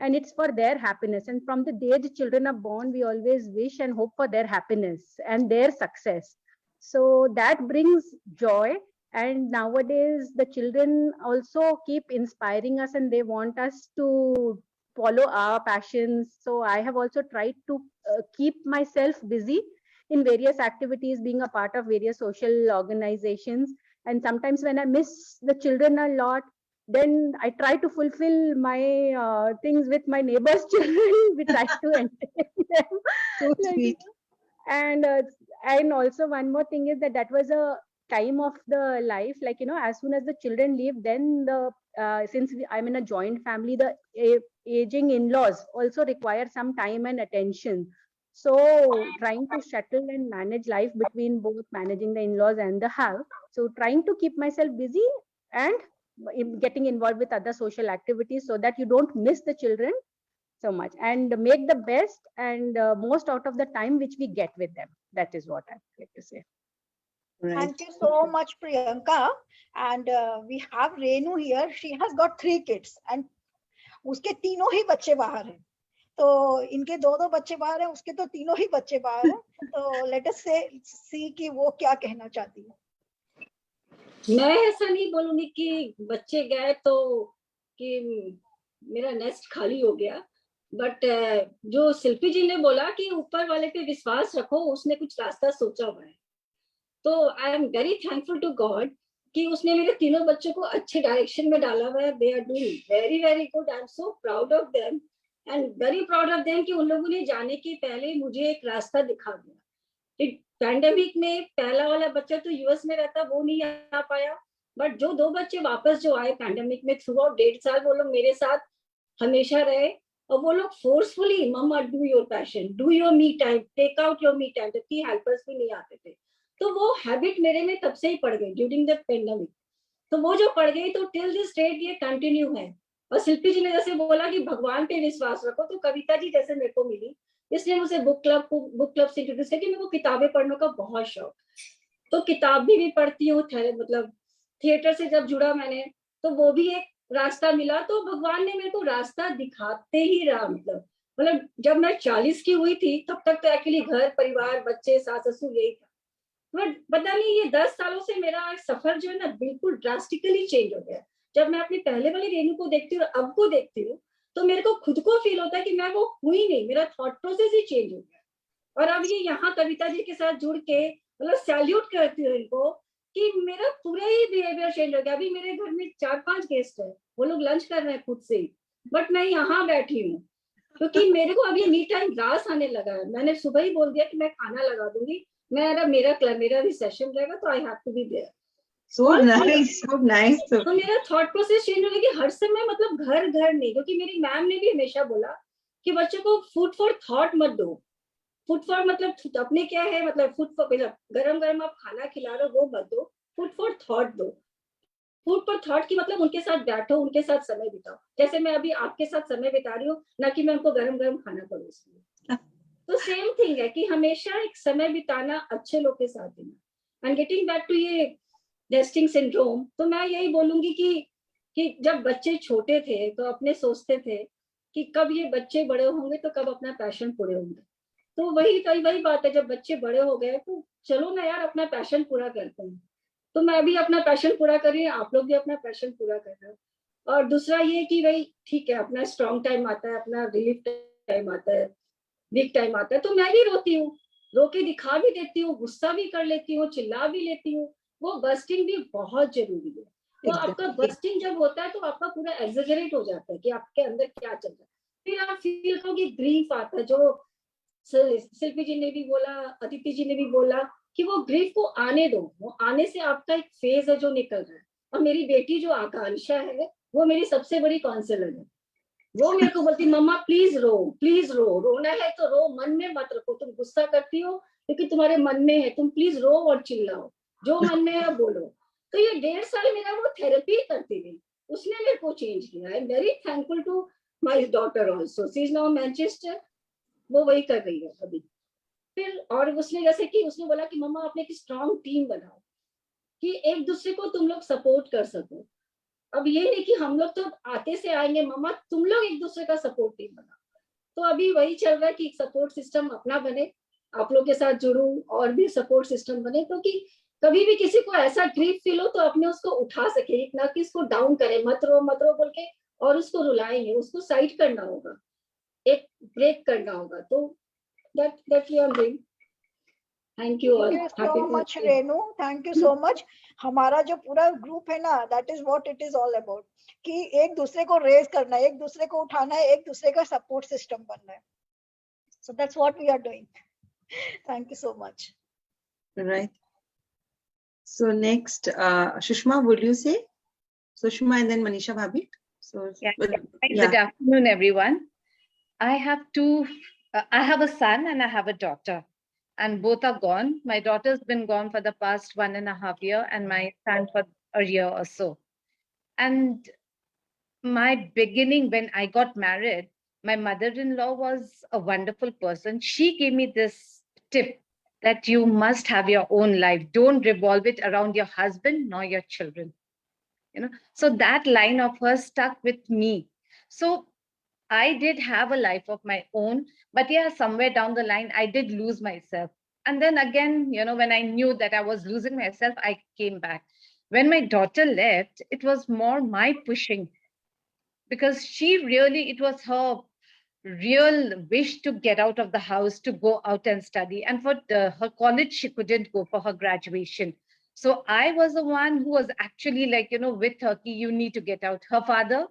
and it's for their happiness. And from the day the children are born, we always wish and hope for their happiness and their success. So that brings joy. And nowadays the children also keep inspiring us, and they want us to follow our passions. So I have also tried to keep myself busy in various activities, being a part of various social organizations. And sometimes when I miss the children a lot, then I try to fulfill my things with my neighbors' children. We try to entertain them. So sweet. And also one more thing is that was a time of the life, as soon as the children leave, then since I'm in a joint family, the aging in-laws also require some time and attention. So trying to shuttle and manage life between both managing the in-laws and the house. So trying to keep myself busy and getting involved with other social activities so that you don't miss the children so much, and make the best and most out of the time which we get with them. That is what I'd like to say. Right. Thank you so much, Priyanka. And we have Renu here. She has got 3 kids, and उसके तीनों ही बच्चे बाहर हैं. तो इनके 2 बच्चे बाहर हैं, उसके तो तीनों ही बच्चे बाहर हैं. तो let us see कि वो क्या कहना चाहती है. मैं ऐसा नहीं बोलूंगी कि बच्चे गए तो कि मेरा नेस्ट खाली हो गया, बट जो शिल्पी जी ने बोला कि ऊपर वाले पे विश्वास रखो, उसने कुछ रास्ता सोचा हुआ है. तो I am very thankful to God कि उसने मेरे तीनों बच्चों को अच्छे डायरेक्शन में डाला हुआ है. They are doing very very good. I am so proud of them and very proud of them कि उन लोगों ने जाने के पहले मुझे एक रास्ता दिखा दिया. पैंडेमिक में पहला वाला बच्चा तो यूएस में रहता, वो नहीं आ पाया, बट जो 2 बच्चे वापस जो आए पैंडेमिक में, थ्रू आउट 1.5 साल वो लोग मेरे साथ हमेशा रहे. और वो लोग forcefully, mamma do your passion, do your me time, take out your me time, जबकि हेल्पर्स भी नहीं आते थे. तो वो हैबिट मेरे में तब से ही पड़ गई ड्यूरिंग द पेंडेमिक. तो वो जो पड़ गई, तो टिल दिस डेट ये कंटिन्यू है. और शिल्पी जी ने जैसे बोला कि भगवान पे विश्वास रखो, तो कविता जी जैसे मेरे को मिली, इसलिए मुझे बुक क्लब से इंट्रोड्यूस किया कि मेरे को किताबें पढ़ने का बहुत शौक. तो किताब भी पढ़ती हूँ. मतलब थिएटर से जब जुड़ा मैंने, तो वो भी एक रास्ता मिला. तो भगवान ने मेरे को रास्ता दिखाते ही रहा. मतलब जब मैं 40 की हुई थी, तब तक तो एक्चुअली घर परिवार बच्चे सास ससुर यही था. बट पता नहीं ये 10 सालों से मेरा सफर जो है ना, बिल्कुल ड्रास्टिकली चेंज हो गया. जब मैं अपनी पहले वाली रेनू को देखती हूँ और अब को देखती हूँ, तो मेरे को खुद को फील होता है कि मैं वो हुई नहीं. मेरा थॉट प्रोसेस ही चेंज हो गया. और अब ये यहाँ कविता जी के साथ जुड़ के मतलब सैल्यूट करती हूँ इनको कि मेरा पूरा ही बिहेवियर चेंज हो गया. अभी मेरे घर में 4-5 गेस्ट है, वो लोग लंच कर रहे हैं खुद से ही, बट मैं यहाँ बैठी हूँ क्योंकि मेरे को अभी मी टाइम रास आने लगा है. मैंने सुबह ही बोल दिया कि मैं खाना लगा दूंगी, मेरा भी सेशन रहेगा, तो I have to be there. So nice, so nice. तो मेरा थॉट प्रोसेस चेंज हो गया कि हर समय मतलब घर नहीं, क्योंकि मेरी मैम ने भी हमेशा बोला कि बच्चों को फूड फॉर थॉट मत दो. फूड फॉर मतलब अपने क्या है, मतलब फूड फॉर गरम आप खाना खिला रहे हो वो मत दो, फूड फॉर थॉट दो. फूड फॉर थॉट की मतलब उनके साथ बैठो, उनके साथ समय बिताओ. जैसे मैं अभी आपके साथ समय बिता रही हूँ, ना कि मैं उनको गरम खाना करूँ इसलिए. तो सेम थिंग है कि हमेशा एक समय बिताना अच्छे लोग के साथ देना. एंड गेटिंग बैक टू ये नेस्टिंग सिंड्रोम, तो मैं यही बोलूंगी कि जब बच्चे छोटे थे तो अपने सोचते थे कि कब ये बच्चे बड़े होंगे, तो कब अपना पैशन पूरे होंगे. तो वही बात है, जब बच्चे बड़े हो गए तो चलो ना यार अपना पैशन पूरा करते हैं. तो मैं भी अपना पैशन पूरा कर रही हूँ, आप लोग भी अपना पैशन पूरा कर रहे हो. और दूसरा ये कि भाई ठीक है, अपना स्ट्रॉन्ग टाइम आता है, अपना रिलीफ टाइम आता है, वीक टाइम आता है तो मैं भी रोती हूँ, रो के दिखा भी देती हूँ, गुस्सा भी कर लेती हूँ, चिल्ला भी लेती हूँ। वो बर्स्टिंग भी बहुत जरूरी है। वो आपका बर्स्टिंग जब होता है तो आपका पूरा एग्जेजरेट हो जाता है कि आपके अंदर क्या चल रहा है। फिर आप फील करोगे ग्रीफ आता है, जो शिल्पी जी ने भी बोला, अदिति जी ने भी बोला कि वो ग्रीफ को आने दो, वो आने से आपका एक फेज है जो निकल रहा है। और मेरी बेटी जो आकांक्षा है वो मेरी सबसे बड़ी काउंसलर है। वो मेरे को बोलती मम्मा प्लीज रो, रोना है तो रो, मन में मत रखो, तुम गुस्सा करती हो क्योंकि तुम्हारे मन में है, तुम प्लीज रो और चिल्लाओ, जो मन में है बोलो। तो ये 1.5 साल मेरा वो थेरेपी करती रही, उसने मेरे को चेंज किया। I am very thankful to my daughter also, she is now Manchester, वो वही कर रही है अभी। फिर और उसने जैसे कि उसने बोला कि मम्मा अपने एक स्ट्रॉन्ग टीम बनाओ कि एक दूसरे को तुम लोग सपोर्ट कर सको। अब ये नहीं कि हम लोग तो आते से आएंगे, मम्मा तुम लोग एक दूसरे का सपोर्ट टीम बनाओ। तो अभी वही चल रहा है कि सपोर्ट सिस्टम अपना बने, आप लोग के साथ जुड़ूं और भी सपोर्ट सिस्टम बने, क्योंकि कभी भी किसी को ऐसा ग्रीफ फील हो तो अपने उसको उठा सके, ना कि उसको डाउन करे, मत रो बोल के और उसको रुलाएंगे, उसको साइड करना होगा, एक ब्रेक करना होगा। तो that we are doing. Thank you all. Thank you so much, Renu. Thank you so much. हमारा जो पूरा ग्रुप है ना, that is what it is all about. कि एक दूसरे को रेज करना है, एक दूसरे को उठाना है, एक दूसरे का सपोर्ट सिस्टम बनना है. So that's what we are doing. Thank you so much. Right. So next, Sushma, would you say? Sushma and then Manisha Bhabhi. So Good afternoon, everyone. I have I have a son and I have a daughter, and both are gone. My daughter's been gone for the past 1.5 years, and my son for a year or so. And my beginning, when I got married, my mother-in-law was a wonderful person. She gave me this tip that you must have your own life. Don't revolve it around your husband nor your children. So that line of hers stuck with me. So I did have a life of my own, but yeah, somewhere down the line, I did lose myself. And then again, when I knew that I was losing myself, I came back. When my daughter left, it was more my pushing, because it was her real wish to get out of the house, to go out and study. And for her college, she couldn't go for her graduation. So I was the one who was actually with her, you need to get out. Her father,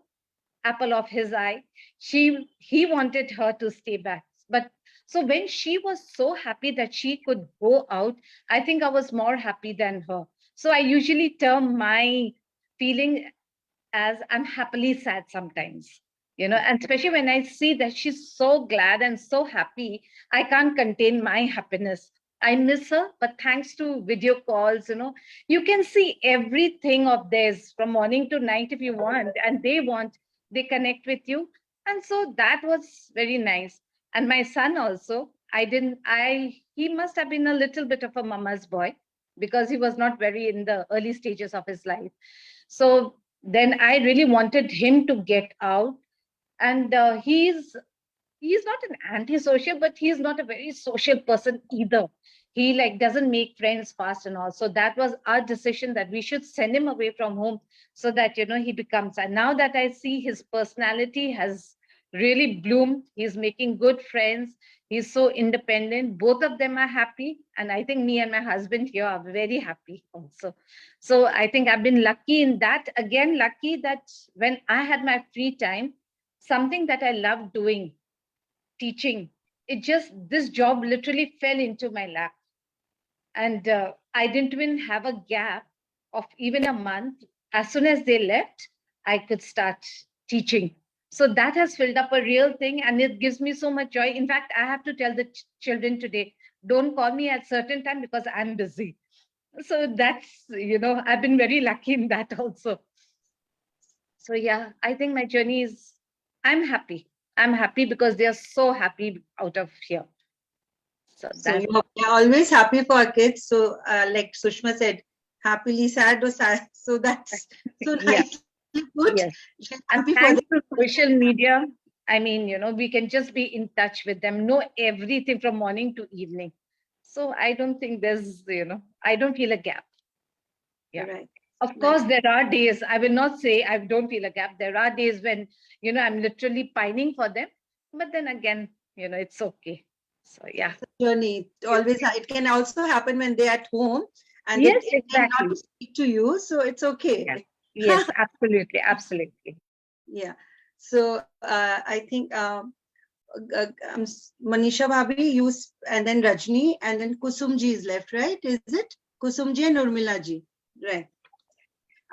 apple of his eye, he wanted her to stay back. But so when she was so happy that she could go out, I think I was more happy than her. So I usually term my feeling as I'm happily sad sometimes, and especially when I see that she's so glad and so happy, I can't contain my happiness. I miss her, but thanks to video calls, you can see everything of theirs from morning to night if you want, and they connect with you. And so that was very nice. And my son also, he must have been a little bit of a mama's boy, because he was not very in the early stages of his life. So then I really wanted him to get out. And he's not an antisocial, but he's not a very social person either. He doesn't make friends fast and all. So that was our decision, that we should send him away from home so that, he becomes, and now that I see his personality has really bloomed, he's making good friends, he's so independent, both of them are happy. And I think me and my husband here are very happy also. So I think I've been lucky in that. Again, lucky that when I had my free time, something that I loved doing, teaching, this job literally fell into my lap. And I didn't even have a gap of even a month. As soon as they left, I could start teaching. So that has filled up a real thing, and it gives me so much joy. In fact, I have to tell the children today, don't call me at certain time because I'm busy. So that's, I've been very lucky in that also. So yeah, I think my journey is, I'm happy. I'm happy because they are so happy out of here. So you're always happy for our kids. So like Sushma said, happily sad or sad. So that's so nice. Good. Yes. And thanks to social media, I mean, we can just be in touch with them, know everything from morning to evening. So I don't think there's, I don't feel a gap. Yeah. Right. Of course, there are days, I will not say I don't feel a gap. There are days when, I'm literally pining for them. But then again, it's okay. So yeah. Journey always, it can also happen when they're at home and Yes, they tend not exactly. to speak to you, so it's okay. Yes, yes, absolutely, absolutely. Yeah. So I think Manisha Bhabhi, and then Rajni, and then Kusum ji is left, right? Is it Kusum ji and Urmila ji? Right.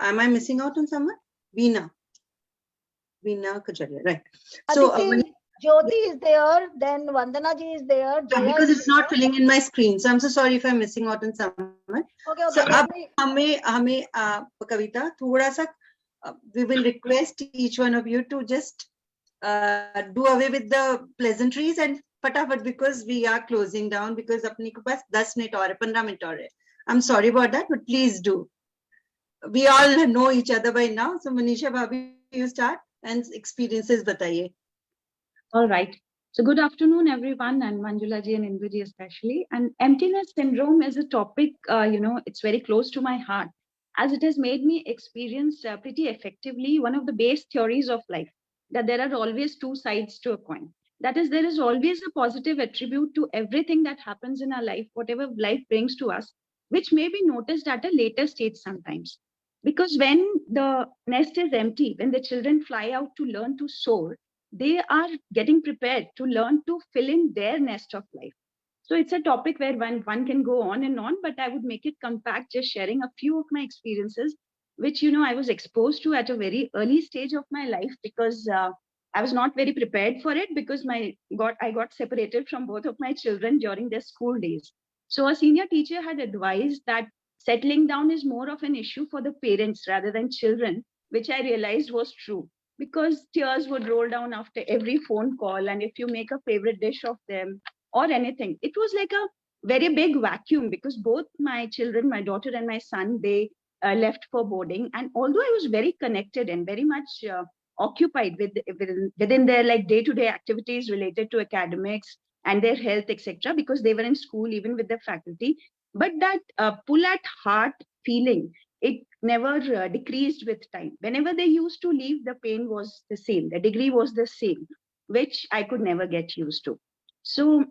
Am I missing out on someone? Veena Kajaria, right? So Aditi, Jyoti is there, then Vandana ji is there, Jaya because is it's not there. filling in my screen, so I'm so sorry if I'm missing out on someone. Okay, So okay. अब हमें कविता थोड़ा सा we will request each one of you to just do away with the pleasantries and फटाफट, because we are closing down, because अपने के पास 10 minute और है, 15 minute और है. I'm sorry about that, but please do. We all know each other by now. So Manisha Bhabhi, you start and experiences बताइए. All right. So good afternoon, everyone, and Manjula ji and Indu ji especially. And emptiness syndrome is a topic, it's very close to my heart, as it has made me experience pretty effectively one of the base theories of life, that there are always two sides to a coin. That is, there is always a positive attribute to everything that happens in our life, whatever life brings to us, which may be noticed at a later stage sometimes. Because when the nest is empty, when the children fly out to learn to soar, they are getting prepared to learn to fill in their nest of life. So it's a topic where one can go on and on, but I would make it compact, just sharing a few of my experiences, which, I was exposed to at a very early stage of my life, because I was not very prepared for it, because I got separated from both of my children during their school days. So a senior teacher had advised that settling down is more of an issue for the parents rather than children, which I realized was true, because tears would roll down after every phone call. And if you make a favorite dish of them or anything, it was like a very big vacuum, because both my children, my daughter and my son, they left for boarding. And although I was very connected and very much occupied within their like day-to-day activities related to academics and their health, etc., because they were in school even with the faculty, but that pull at heart feeling, it never decreased with time. Whenever they used to leave, the pain was the same, the degree was the same, which I could never get used to. So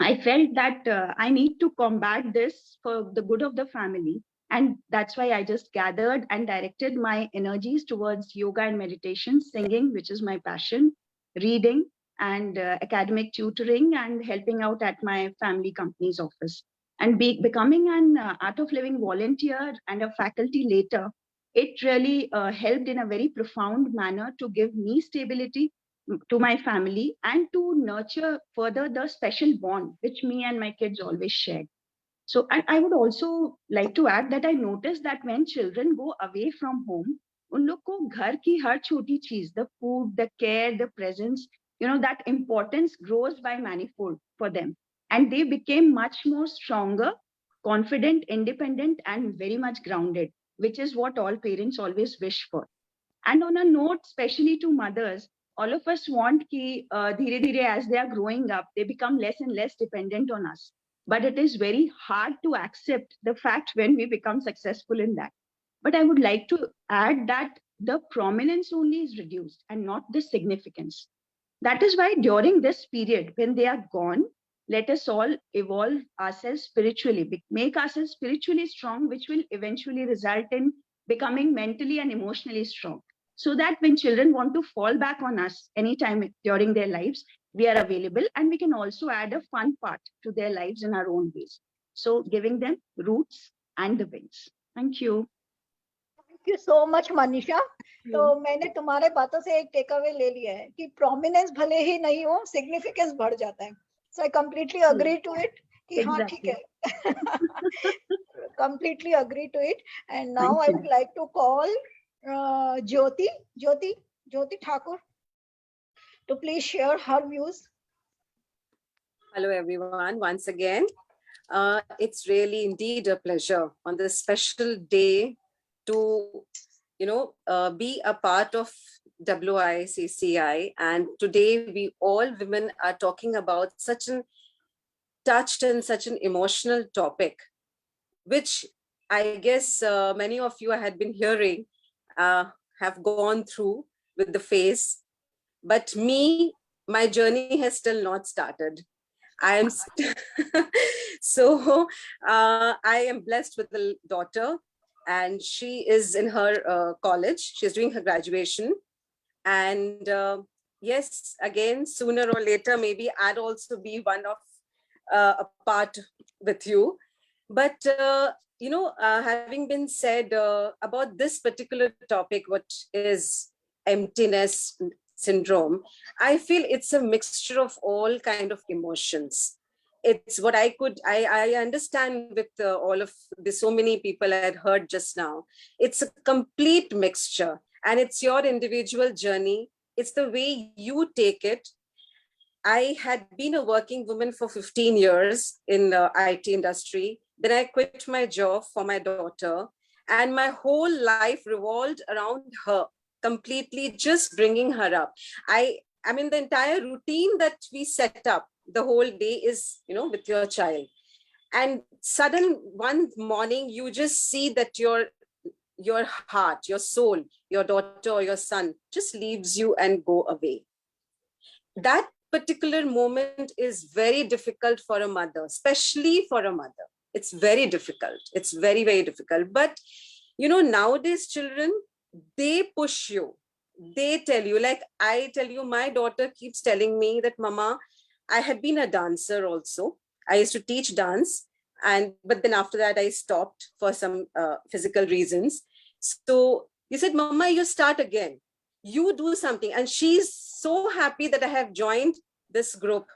I felt that I need to combat this for the good of the family. And that's why I just gathered and directed my energies towards yoga and meditation, singing, which is my passion, reading, and academic tutoring, and helping out at my family company's office. And becoming an Art of Living volunteer and a faculty later, it really helped in a very profound manner to give me stability, to my family, and to nurture further the special bond which me and my kids always shared. So I would also like to add that I noticed that when children go away from home, उन लोग को घर की हर छोटी चीज, the food, the care, the presence, that importance grows by manifold for them. And they became much more stronger, confident, independent, and very much grounded, which is what all parents always wish for. And on a note, especially to mothers, all of us want ki dheere dheere as they are growing up, they become less and less dependent on us. But it is very hard to accept the fact when we become successful in that. But I would like to add that the prominence only is reduced and not the significance. That is why during this period, when they are gone, let us all evolve ourselves spiritually, make ourselves spiritually strong, which will eventually result in becoming mentally and emotionally strong. So that when children want to fall back on us anytime during their lives, we are available, and we can also add a fun part to their lives in our own ways. So giving them roots and the wings. Thank you. Thank you so much, Manisha. तो मैंने तुम्हारे बातों से एक take away ले लिया है कि प्रोमिनेंस भले ही नहीं हो, सिग्निफिकेंस बढ़ जाता है. So I completely agree to it. कि हाँ ठीक है. Completely agree to it. And now I would like to call Jyoti Thakur to please share her views. Hello, everyone. Once again, it's really indeed a pleasure on this special day to, be a part of WICCI. And today we all women are talking about such an touched and such an emotional topic, which I guess many of you had been hearing, have gone through with the phase. But me, my journey has still not started. I am so I am blessed with a daughter, and she is in her college. She's doing her graduation, and yes, again, sooner or later, maybe I'd also be one of a part with you. But having been said about this particular topic, what is emptiness syndrome, I feel it's a mixture of all kind of emotions. It's what I understand with all of the so many people I had heard just now. It's a complete mixture, and it's your individual journey. It's the way you take it. I had been a working woman for 15 years in the IT industry. Then I quit my job for my daughter, and my whole life revolved around her, completely just bringing her up. I mean, the entire routine that we set up the whole day is, with your child. And sudden one morning, you just see that your heart, your soul, your daughter or your son just leaves you and go away. That particular moment is very difficult for a mother, especially for a mother. It's very difficult. It's very, very difficult. But, nowadays children, they push you. They tell you, like I tell you, my daughter keeps telling me that, Mama, I had been a dancer also. I used to teach dance. But then after that, I stopped for some physical reasons. So you said, Mama, you start again. You do something. And she's so happy that I have joined this group.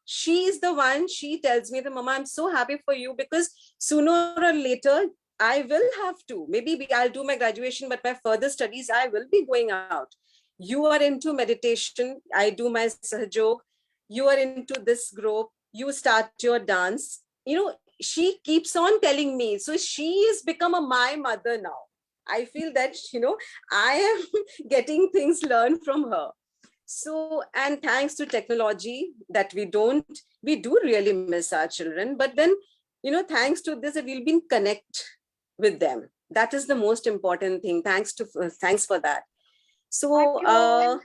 She is the one, she tells me that, Mama, I'm so happy for you, because sooner or later, I will have to. Maybe I'll do my graduation, but my further studies, I will be going out. You are into meditation. I do my Sahajog. You are into this group. You start your dance. She keeps on telling me. So she has become my mother now. I feel that, I am getting things learned from her. So, and thanks to technology that we do really miss our children. But then, thanks to this, we'll be in connect with them. That is the most important thing. Thanks for that. So,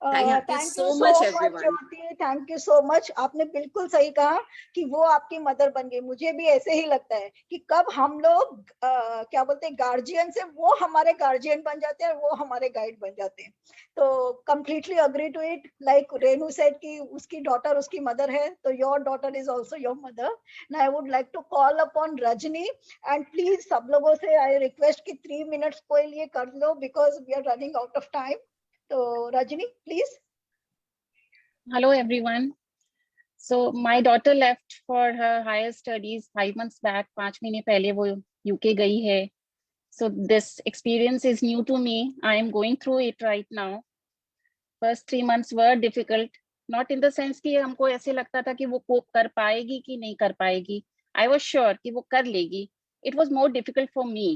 thank you so much everyone. Jyoti, thank you so much. आपने बिल्कुल सही कहा कि वो आपकी mother बन गई. मुझे भी ऐसे ही लगता है कि कब हम लोग क्या बोलते हैं, गार्जियन से वो हमारे गार्जियन बन जाते हैं, वो हमारे गाइड बन जाते हैं. तो completely agree to it. Like Renu said कि उसकी डॉटर उसकी मदर है, तो your daughter is also your mother. And I would like to call upon Rajni, and please सब लोगों से आई रिक्वेस्ट कि 3 मिनट्स के लिए कर लो, because we are running out of time. So Rajini, please. Hello everyone. So my daughter left for her higher studies 5 months back. 5 महीने पहले वो UK गई है. So this experience is new to me. I am going through it right now. First 3 months were difficult. Not in the sense कि हमको ऐसे लगता था कि वो cope कर पाएगी कि नहीं कर पाएगी. I was sure कि वो कर लेगी. It was more difficult for me.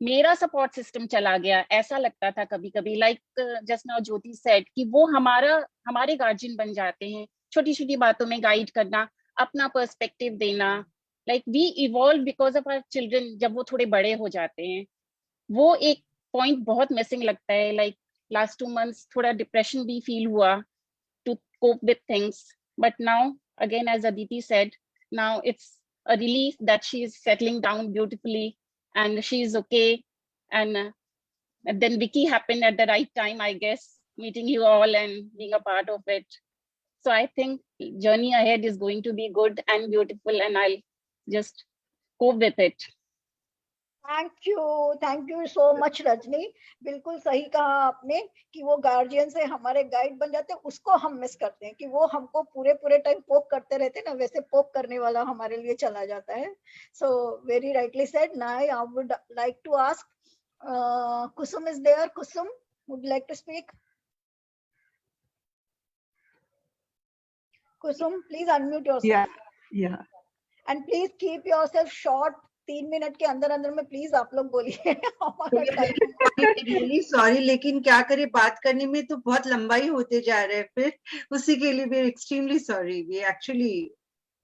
मेरा सपोर्ट सिस्टम चला गया, ऐसा लगता था कभी कभी. लाइक जस्ट नाउ ज्योति सेड कि वो हमारे गार्जियन बन जाते हैं. छोटी छोटी बातों में गाइड करना, अपना पर्सपेक्टिव देना. Like we evolve because of our children. जब वो थोड़े बड़े हो जाते हैं, वो एक पॉइंट बहुत मिसिंग लगता है. लाइक लास्ट 2 months थोड़ा डिप्रेशन भी फील हुआ to cope with things. But now again as Aditi said, now it's a relief that she is settling down beautifully and she's okay. And then Vicky happened at the right time, I guess, meeting you all and being a part of it. So I think journey ahead is going to be good and beautiful, and I'll just cope with it. Thank you so much Rajni. बिल्कुल सही कहा आपने कि वो guardian से हमारे guide बन जाते हैं. उसको हम मिस करते हैं कि वो हमको पूरे टाइम पोक करते रहते हैं ना, वैसे पोक करने वाला हमारे लिए चला जाता है. So very rightly said. Now I would like to ask Kusum is there. Kusum, would like to speak? Kusum, please unmute yourself. Yeah. And please keep yourself short. 3 minute के अंदर में प्लीज आप लोग बोलिए. रियली सॉरी, लेकिन क्या करें, बात करने में तो बहुत लंबाई होते जा रहे हैं. फिर उसी के लिए we are extremely sorry. We actually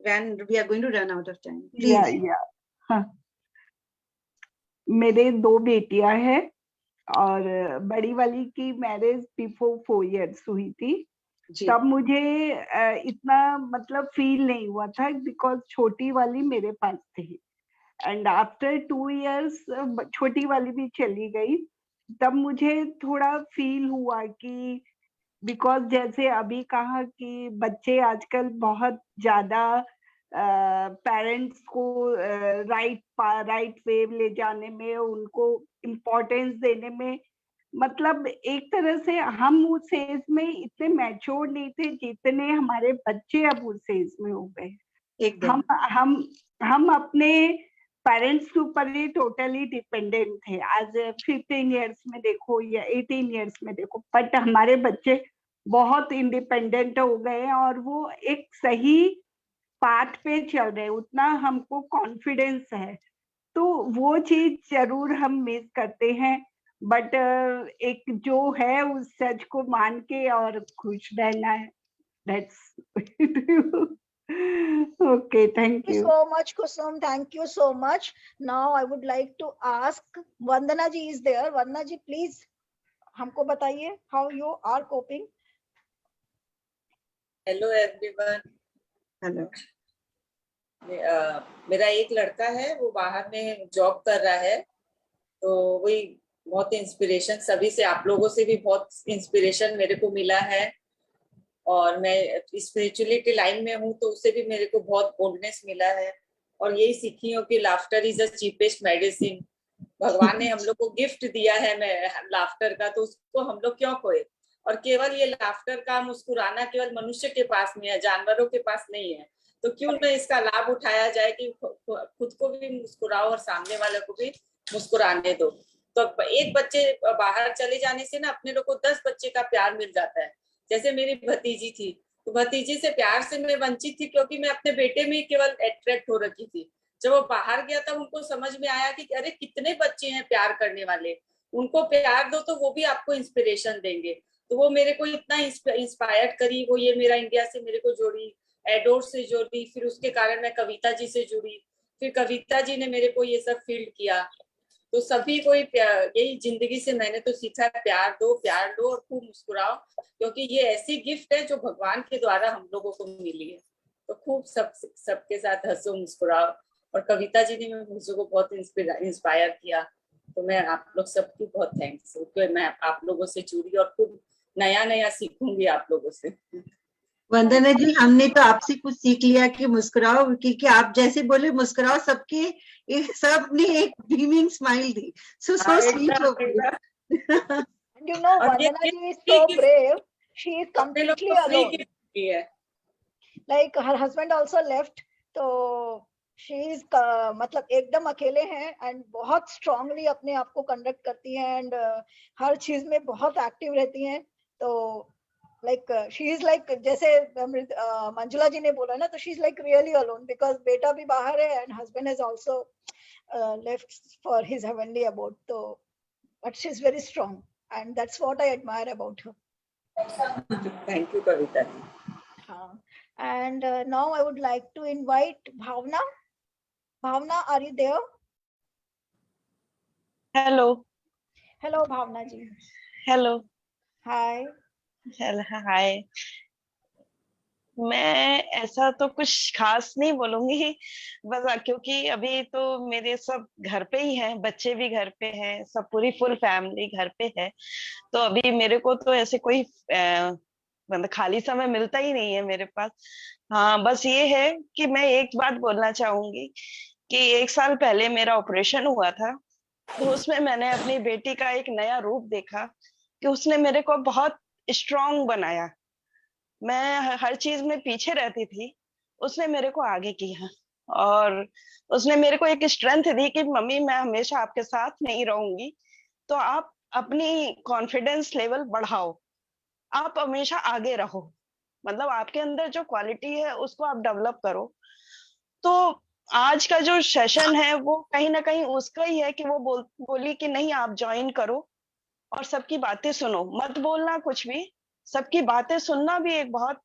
we are going to run out of time. Please. हाँ, मेरे 2 बेटियां हैं और बड़ी वाली की मैरिज बिफोर 4 years हुई थी. तब मुझे इतना मतलब फील नहीं हुआ था, बिकॉज छोटी वाली मेरे पास थी। एंड आफ्टर 2 years छोटी वाली भी चली गई, तब मुझे थोड़ा फील हुआ कि बिकॉज जैसे अभी कहा कि बच्चे आजकल बहुत ज्यादा पेरेंट्स को राइट वे ले जाने में, उनको इम्पोर्टेंस देने में, मतलब एक तरह से हम उस एज में इतने मैच्योर नहीं थे जितने हमारे बच्चे अब उस एज में हो गए। हम अपने पेरेंट्स के ऊपर ही टोटली डिपेंडेंट थे। आज 15 years में देखो या 18 years में देखो, बट हमारे बच्चे बहुत इंडिपेंडेंट हो गए हैं और वो एक सही पाथ पे चल रहे हैं, उतना हमको कॉन्फिडेंस है। तो वो चीज जरूर हम मिस करते हैं, बट एक जो है उस सच को मान के और खुश रहना है। That's okay, thank you. So much, Kusum. Thank you so much. Now I would like to ask Vandana ji is there. Vandana ji, please हमको बताइए how you are coping. Hello everyone. Hello. मेरा एक लड़का है, वो बाहर में job कर रहा है, तो वही बहुत इंस्पिरेशन सभी से, आप लोगों से भी बहुत इंस्पिरेशन मेरे को मिला है। और मैं स्पिरिचुअलिटी लाइन में हूँ तो उससे भी मेरे को बहुत बोल्डनेस मिला है, और यही सीखी हूँ कि laughter is the cheapest medicine. भगवान ने हम लोग को गिफ्ट दिया है लाफ्टर का, तो उसको हम लोग क्यों खोए। और केवल ये लाफ्टर का मुस्कुराना केवल मनुष्य के पास में है, जानवरों के पास नहीं है, तो क्यों न इसका लाभ उठाया जाए कि खुद को भी मुस्कुराओ और सामने वाले को भी मुस्कुराने दो। तो एक बच्चे बाहर चले जाने से ना अपने लोग को 10 बच्चे का प्यार मिल जाता है। जैसे मेरी भतीजी थी, तो भतीजी से प्यार से मैं वंचित थी, क्योंकि मैं अपने बेटे में केवल अट्रैक्ट हो रखी थी। जब वो बाहर गया तब उनको समझ में आया कि अरे कितने बच्चे हैं प्यार करने वाले, उनको प्यार दो तो वो भी आपको इंस्पिरेशन देंगे। तो वो मेरे को इतना इंस्पायर करी, वो ये मेरा इंडिया से मेरे को जोड़ी, एडोर से जोड़ी, फिर उसके कारण मैं कविता जी से जुड़ी, फिर कविता जी ने मेरे को ये सब फील्ड किया। तो सभी को यही जिंदगी से मैंने तो सीखा है, प्यार दो और खूब मुस्कुराओ, क्योंकि ये ऐसी गिफ्ट है जो भगवान के द्वारा हम लोगों को मिली है। तो खूब सबके साथ हंसो मुस्कुराओ। और कविता जी ने मुझे को बहुत इंस्पायर किया, तो मैं आप लोग सबकी बहुत थैंक्स, क्योंकि मैं आप लोगों से जुड़ी और खूब नया सीखूंगी आप लोगों से। वंदना जी, हमने तो आपसे कुछ सीख लिया कि मुस्कुराओ, क्योंकि आप जैसे बोले मुस्कुराओ, सब ने एक beaming smile the. So sweet of you. And you know, Vandana ji is so brave. She is completely alone. Like her husband also left, तो she is मतलब एकदम अकेले हैं and बहुत strongly अपने आप को conduct करती हैं and हर चीज में बहुत active रहती हैं। तो like she is like, जैसे मंजुला जी ने बोला ना, तो she is like really alone because बेटा भी बाहर है and husband has also left for his heavenly abode. तो but she is very strong and that's what I admire about her. Thank you, Kavita. And now I would like to invite Bhavna. Bhavna, are you there? Hello. Hello, Bhavna ji. Hello. Hi. Hello. Hi. मैं ऐसा तो कुछ खास नहीं बोलूंगी, बस क्योंकि अभी तो मेरे सब घर पे ही हैं, बच्चे भी घर पे हैं, सब पूरी फुल फैमिली घर पे है। तो अभी मेरे को तो ऐसे कोई मतलब खाली समय मिलता ही नहीं है मेरे पास। हाँ, बस ये है कि मैं एक बात बोलना चाहूंगी कि 1 साल पहले मेरा ऑपरेशन हुआ था, तो उसमें मैंने अपनी बेटी का एक नया रूप देखा कि उसने मेरे को बहुत स्ट्रांग बनाया। मैं हर चीज में पीछे रहती थी, उसने मेरे को आगे किया और उसने मेरे को एक स्ट्रेंथ दी कि मम्मी मैं हमेशा आपके साथ नहीं रहूंगी, तो आप अपनी कॉन्फिडेंस लेवल बढ़ाओ, आप हमेशा आगे रहो, मतलब आपके अंदर जो क्वालिटी है उसको आप डेवलप करो। तो आज का जो सेशन है वो कहीं ना कहीं उसका ही है कि वो बोली कि नहीं आप ज्वाइन करो और सबकी बातें सुनो, मत बोलना कुछ भी, सबकी बातें सुनना भी एक बहुत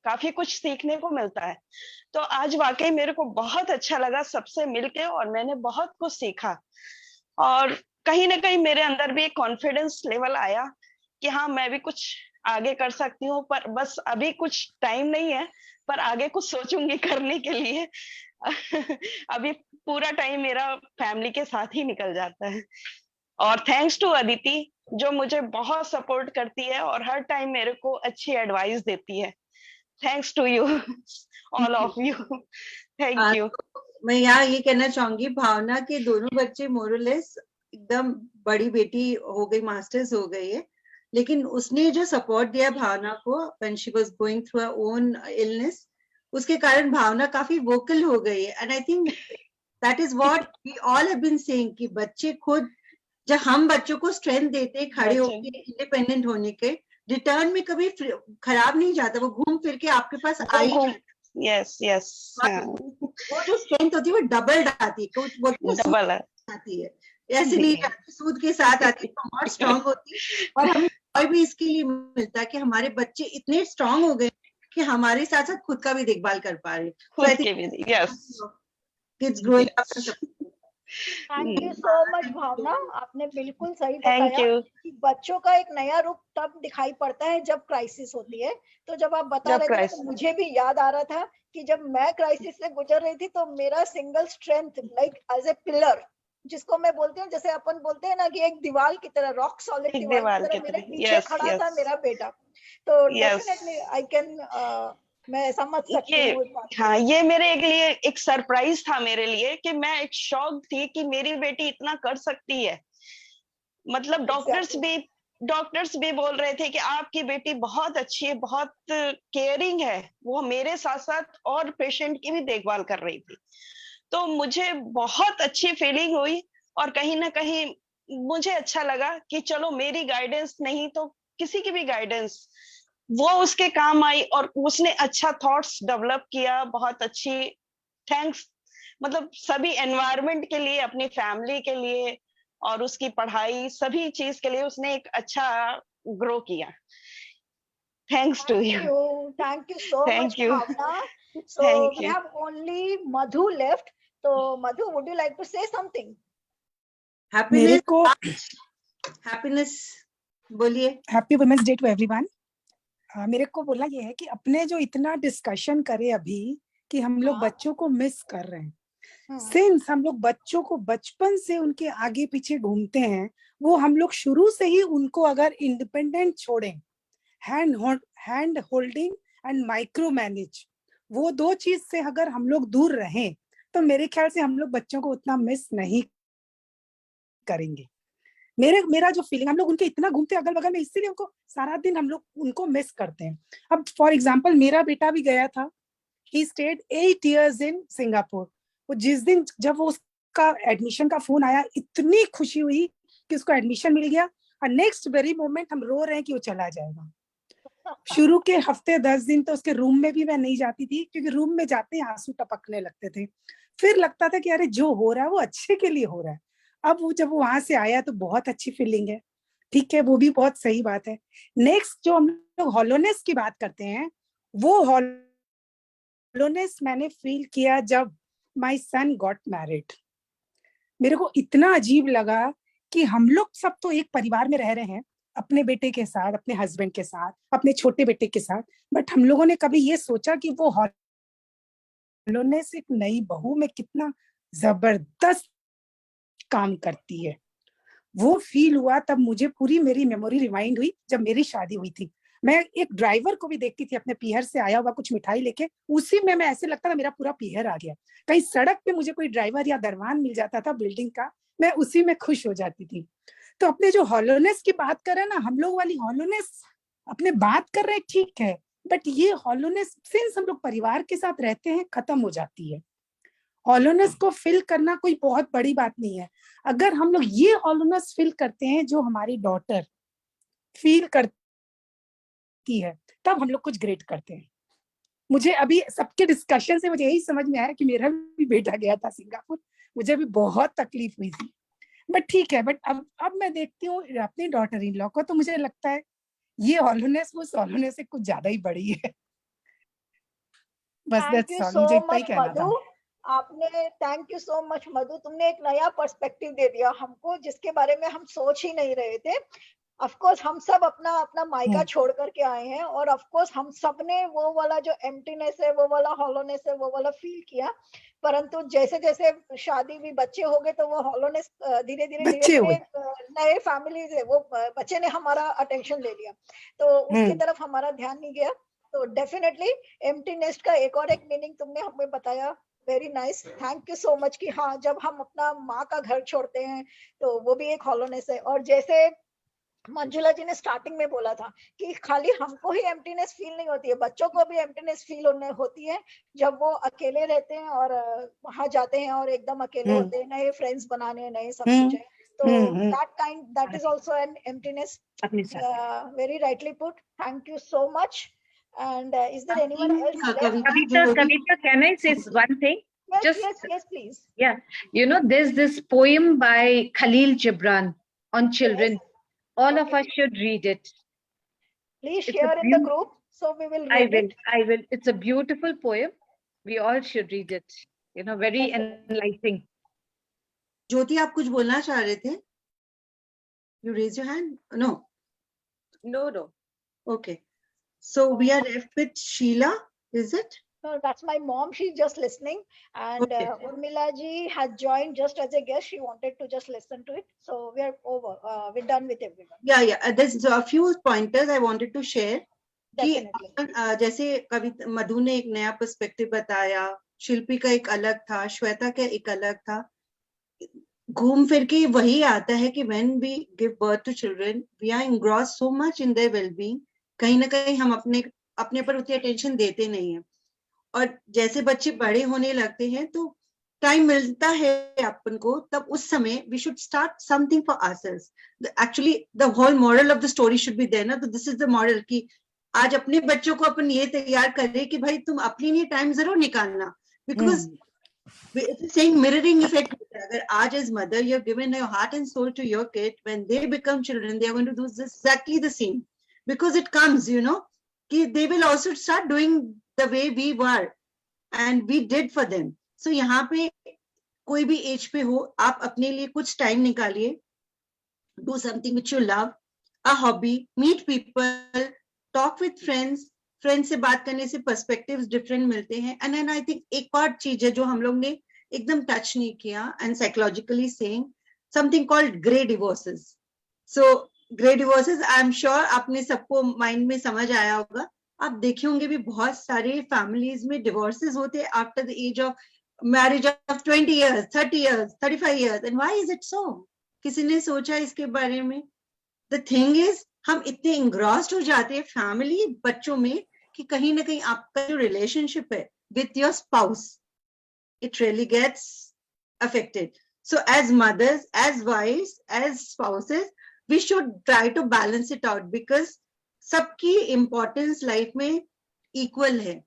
काफी कुछ सीखने को मिलता है। तो आज वाकई मेरे को बहुत अच्छा लगा सबसे मिलके और मैंने बहुत कुछ सीखा और कहीं ना कहीं मेरे अंदर भी एक कॉन्फिडेंस लेवल आया कि हाँ मैं भी कुछ आगे कर सकती हूँ, पर बस अभी कुछ टाइम नहीं है, पर आगे कुछ सोचूंगी करने के लिए। अभी पूरा टाइम मेरा फैमिली के साथ ही निकल जाता है। और थैंक्स टू अदिति, जो मुझे बहुत सपोर्ट करती है और हर टाइम मेरे को अच्छी एडवाइस देती है। Thanks to you, all of you, thank you. मैं यहाँ ये कहना चाहूंगी, भावना के दोनों बच्चे मोरलेस एकदम, बड़ी बेटी हो गई, मास्टर्स हो गई है, लेकिन उसने जो सपोर्ट दिया भावना को when she was going through her own illness, उसके कारण भावना काफी वोकल हो गई है। And I think that is what we all have been saying कि बच्चे खुद, जब हम बच्चों को स्ट्रेंथ देते हैं खड़े होके इंडिपेंडेंट होने के, रिटर्न में कभी खराब नहीं जाता, वो घूम फिर के आपके पास आई। यस यस, वो जो स्ट्रेंथ होती है वो डबल आती है, डबल आती है, ऐसे नहीं सूद के साथ आती है, बहुत स्ट्रांग होती है। और हमें और भी इसके लिए मिलता है कि हमारे बच्चे इतने स्ट्रांग हो गए कि हमारे साथ साथ खुद का भी देखभाल कर पा रहे हैं। Kids growing up. Thank you so much Bhavna, आपने बिल्कुल सही बताया कि बच्चों का एक नया रूप तब दिखाई पड़ता है जब क्राइसिस होती है। तो जब आप बता रहे थे तो मुझे भी याद आ रहा था कि जब मैं क्राइसिस से गुजर रही थी तो मेरा single strength like as a pillar, जिसको मैं बोलती हूँ, जैसे अपन बोलते हैं ना कि एक दीवार की तरह, रॉक सॉलिड दीवार की तरह मेरे पीछे खड़ा था मेरा बेटा। तो डेफिनेटली आई कैन, मैं समझ सकती हूँ। हाँ, ये मेरे लिए एक सरप्राइज था मेरे लिए कि मैं एक शॉक थी कि मेरी बेटी इतना कर सकती है। मतलब डॉक्टर्स भी बोल रहे थे कि आपकी बेटी बहुत अच्छी है, बहुत केयरिंग है, वो मेरे साथ साथ और पेशेंट की भी देखभाल कर रही थी। तो मुझे बहुत अच्छी फीलिंग हुई और कहीं ना कहीं मुझे अच्छा लगा कि चलो मेरी गाइडेंस नहीं तो किसी की भी गाइडेंस वो उसके काम आई और उसने अच्छा थॉट्स डेवलप किया, बहुत अच्छी। थैंक्स मतलब सभी एनवायरनमेंट के लिए, अपनी फैमिली के लिए और उसकी पढ़ाई, सभी चीज के लिए उसने एक अच्छा ग्रो किया। Thanks to you, thank you so much Bhavna. So we have only Madhu left. So Madhu, would you like to say something? Happiness बोलिए। Happy women's day to everyone. मेरे को बोलना ये है कि अपने जो इतना डिस्कशन करे अभी कि हम लोग बच्चों को मिस कर रहे हैं, सिंस हम लोग बच्चों को बचपन से उनके आगे पीछे घूमते हैं, वो हम लोग शुरू से ही उनको अगर इंडिपेंडेंट छोड़ें, hand holding and micro manage, वो दो चीज से अगर हम लोग दूर रहें तो मेरे ख्याल से हम लोग बच्चों को उतना मिस नहीं करेंगे। मेरा जो फीलिंग, हम लोग उनके इतना घूमते अगल बगल में, इसीलिए उनको सारा दिन हम लोग उनको मिस करते हैं। अब फॉर एग्जांपल मेरा बेटा भी गया था, he stayed 8 years in Singapore. वो जिस दिन जब वो उसका एडमिशन का फोन आया, इतनी खुशी हुई कि उसको एडमिशन मिल गया, और नेक्स्ट वेरी मोमेंट हम रो रहे हैं कि वो चला जाएगा। शुरू के हफ्ते 10 दिन तो उसके रूम में भी मैं नहीं जाती थी, क्योंकि रूम में जाते ही आंसू टपकने लगते थे। फिर लगता था कि अरे जो हो रहा है वो अच्छे के लिए हो रहा है। अब वो जब वहां से आया तो बहुत अच्छी फीलिंग है। ठीक है, वो भी बहुत सही बात है। नेक्स्ट जो हम लोग हॉलोनेस की बात करते हैं, वो हॉलोनेस मैंने फील किया जब माय सन गॉट मैरिड। मेरे को इतना अजीब लगा कि हम लोग सब तो एक परिवार में रह रहे हैं, अपने बेटे के साथ, अपने हस्बैंड के साथ, अपने छोटे बेटे के साथ, बट हम लोगों ने कभी ये सोचा कि वो हॉलोनेस एक नई बहू में कितना जबरदस्त काम करती है। वो फील हुआ तब मुझे पूरी मेरी मेमोरी रिमाइंड हुई जब मेरी शादी हुई थी। मैं एक ड्राइवर को भी देखती थी अपने पीहर से आया हुआ कुछ मिठाई लेके, उसी में मैं ऐसे लगता था मेरा पूरा पीहर आ गया। कहीं सड़क पे मुझे कोई ड्राइवर या दरवान मिल जाता था बिल्डिंग का, मैं उसी में खुश हो जाती थी। तो अपने जो हॉलोनेस की बात करें ना, हम लोग वाली हॉलोनेस अपने बात कर रहे ठीक है, बट ये हॉलोनेस सिंस हम लोग परिवार के साथ रहते हैं खत्म हो जाती है। हॉलोनेस को फिल करना कोई बहुत बड़ी बात नहीं है। अगर हम लोग ये हॉलोनेस फिल करते हैं जो हमारी डॉटर फील करती है, तब हम लोग कुछ ग्रेट करते हैं। मुझे अभी सबके डिस्कशन से मुझे यही समझ में आया कि मेरा भी बेटा गया था सिंगापुर, मुझे भी बहुत तकलीफ हुई थी, बट ठीक है। बट अब मैं देखती हूँ अपनी डॉटर इन लॉ को, तो मुझे लगता है ये हॉलोनेस वो हॉलोनेस से कुछ ज्यादा ही बड़ी है। बस दैट्स ऑल, मुझे इतना ही कहना था। आपने थैंक यू सो मच मधु, तुमने एक नया पर्सपेक्टिव दे दिया हमको जिसके बारे में हम सोच ही नहीं रहे थे। ऑफ कोर्स हम सब अपना अपना मायका छोड़ करके आए हैं, और ऑफ कोर्स हम सब ने वो वाला जो एम्प्टीनेस है, वो वाला हॉलोनेस है, वो वाला फील किया। परंतु जैसे जैसे शादी भी, बच्चे हो गए, तो वो हॉलोनेस धीरे धीरे बच्चे हुए। नए फैमिलीज है, वो बच्चे ने हमारा अटेंशन ले लिया, तो उसकी तरफ हमारा ध्यान नहीं गया। तो डेफिनेटली एम्प्टी नेस्ट का एक और एक मीनिंग तुमने हमें बताया, very nice, thank you so much. कि हाँ, जब हम अपना माँ का घर छोड़ते हैं तो वो भी एक हॉलोनेस है। और जैसे मंजुला जी ने स्टार्टिंग में बोला था कि खाली हमको ही एम्प्टीनेस फील नहीं होती है, बच्चों को भी एम्प्टीनेस फील होती है जब वो अकेले रहते हैं और वहां जाते हैं और एकदम अकेले होते हैं, नए फ्रेंड्स बनाने, नए सब कुछ है। तो that is also an emptiness. Very rightly put. Thank you so much. And is there anyone else? Kavita, can I say one thing? Yes, please. Yeah, you know, there's this poem by Khalil Gibran on children. All of us should read it. Please share in the group so we will read it. I will. It's a beautiful poem. We all should read it. You know, very enlightening. ज्योति, आप कुछ बोलना चाह रहे थे? You raise your hand? No. No. Okay. So we are left with Sheila, is it? No, that's my mom. She's just listening. And Urmila ji has joined just as a guest. She wanted to just listen to it. So we are over. We're done with everyone. Yeah. There's a few pointers I wanted to share. Definitely. कि जैसे कविता मधु ने एक नया perspective बताया, शिल्पी का एक अलग था, श्वेता का एक अलग था। घूम फिर के वही आता है कि when we give birth to children, we are engrossed so much in their well-being. कहीं ना कहीं हम अपने पर उतनी अटेंशन देते नहीं हैं। और जैसे बच्चे बड़े होने लगते हैं तो टाइम मिलता है अपन को, तब उस समय we should start something for ourselves. Actually, the whole moral of the story should be there ना, तो this is the moral कि आज अपने बच्चों को अपन ये तैयार करें कि भाई तुम अपने लिए टाइम जरूर निकालना, because it's saying mirroring effect. अगर आज as mother you have given your heart and soul to your kid, when they become children they are going to do exactly the same, because it comes, you know, कि they will also start doing the way we were and we did for them. So यहाँ पे कोई भी as पे हो, आप अपने लिए कुछ टाइम निकालिए, do something which you love, a hobby, meet people, talk with friends. Friend से बात करने से पर्सपेक्टिव्स डिफरेंट मिलते हैं। एंड आई थिंक एक और चीज है जो हम लोग ने एकदम टच नहीं किया, and psychologically saying something called grey divorces. So grey divorces I am sure आपने सबको माइंड में समझ आया होगा। आप देखे होंगे भी बहुत सारे फैमिलीज में डिवोर्सेस होते हैं after the age of marriage of 20 years, 30 years, 35 years. And why is it so? किसी ने सोचा इसके बारे में? द थिंग इज हम इतने इंग्रॉस्ड हो जाते हैं फैमिली बच्चों में कि कहीं ना कहीं आपका जो रिलेशनशिप है with your spouse, it really gets affected. So as mothers, as wives, as spouses, we should try to balance it out, because सबकी importance life में equal है।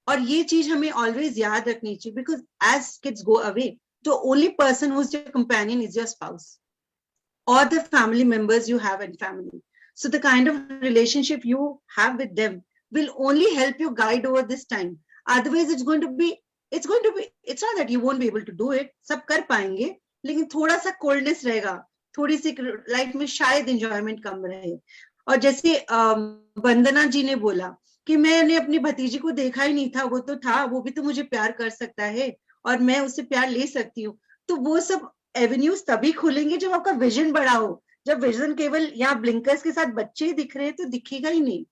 और ये चीज हमें always याद रखनी चाहिए, because as kids go away, the only person who's your companion is your spouse or the family members you have in family. So the kind of relationship you have with them will only help you guide over this time. Otherwise it's not that you won't be able to do it, सब कर पाएंगे, लेकिन थोड़ा सा coldness रहेगा, थोड़ी सी life में शायद एंजॉयमेंट कम रहे। और जैसे वंदना जी ने बोला कि मैंने अपनी भतीजी को देखा ही नहीं था, वो तो था, वो भी तो मुझे प्यार कर सकता है और मैं उससे प्यार ले सकती हूँ। तो वो सब एवेन्यूज तभी खुलेंगे जब आपका विजन बड़ा हो। जब विजन केवल यहाँ ब्लिंकर्स के साथ बच्चे दिख रहे हैं तो दिखेगा ही नहीं,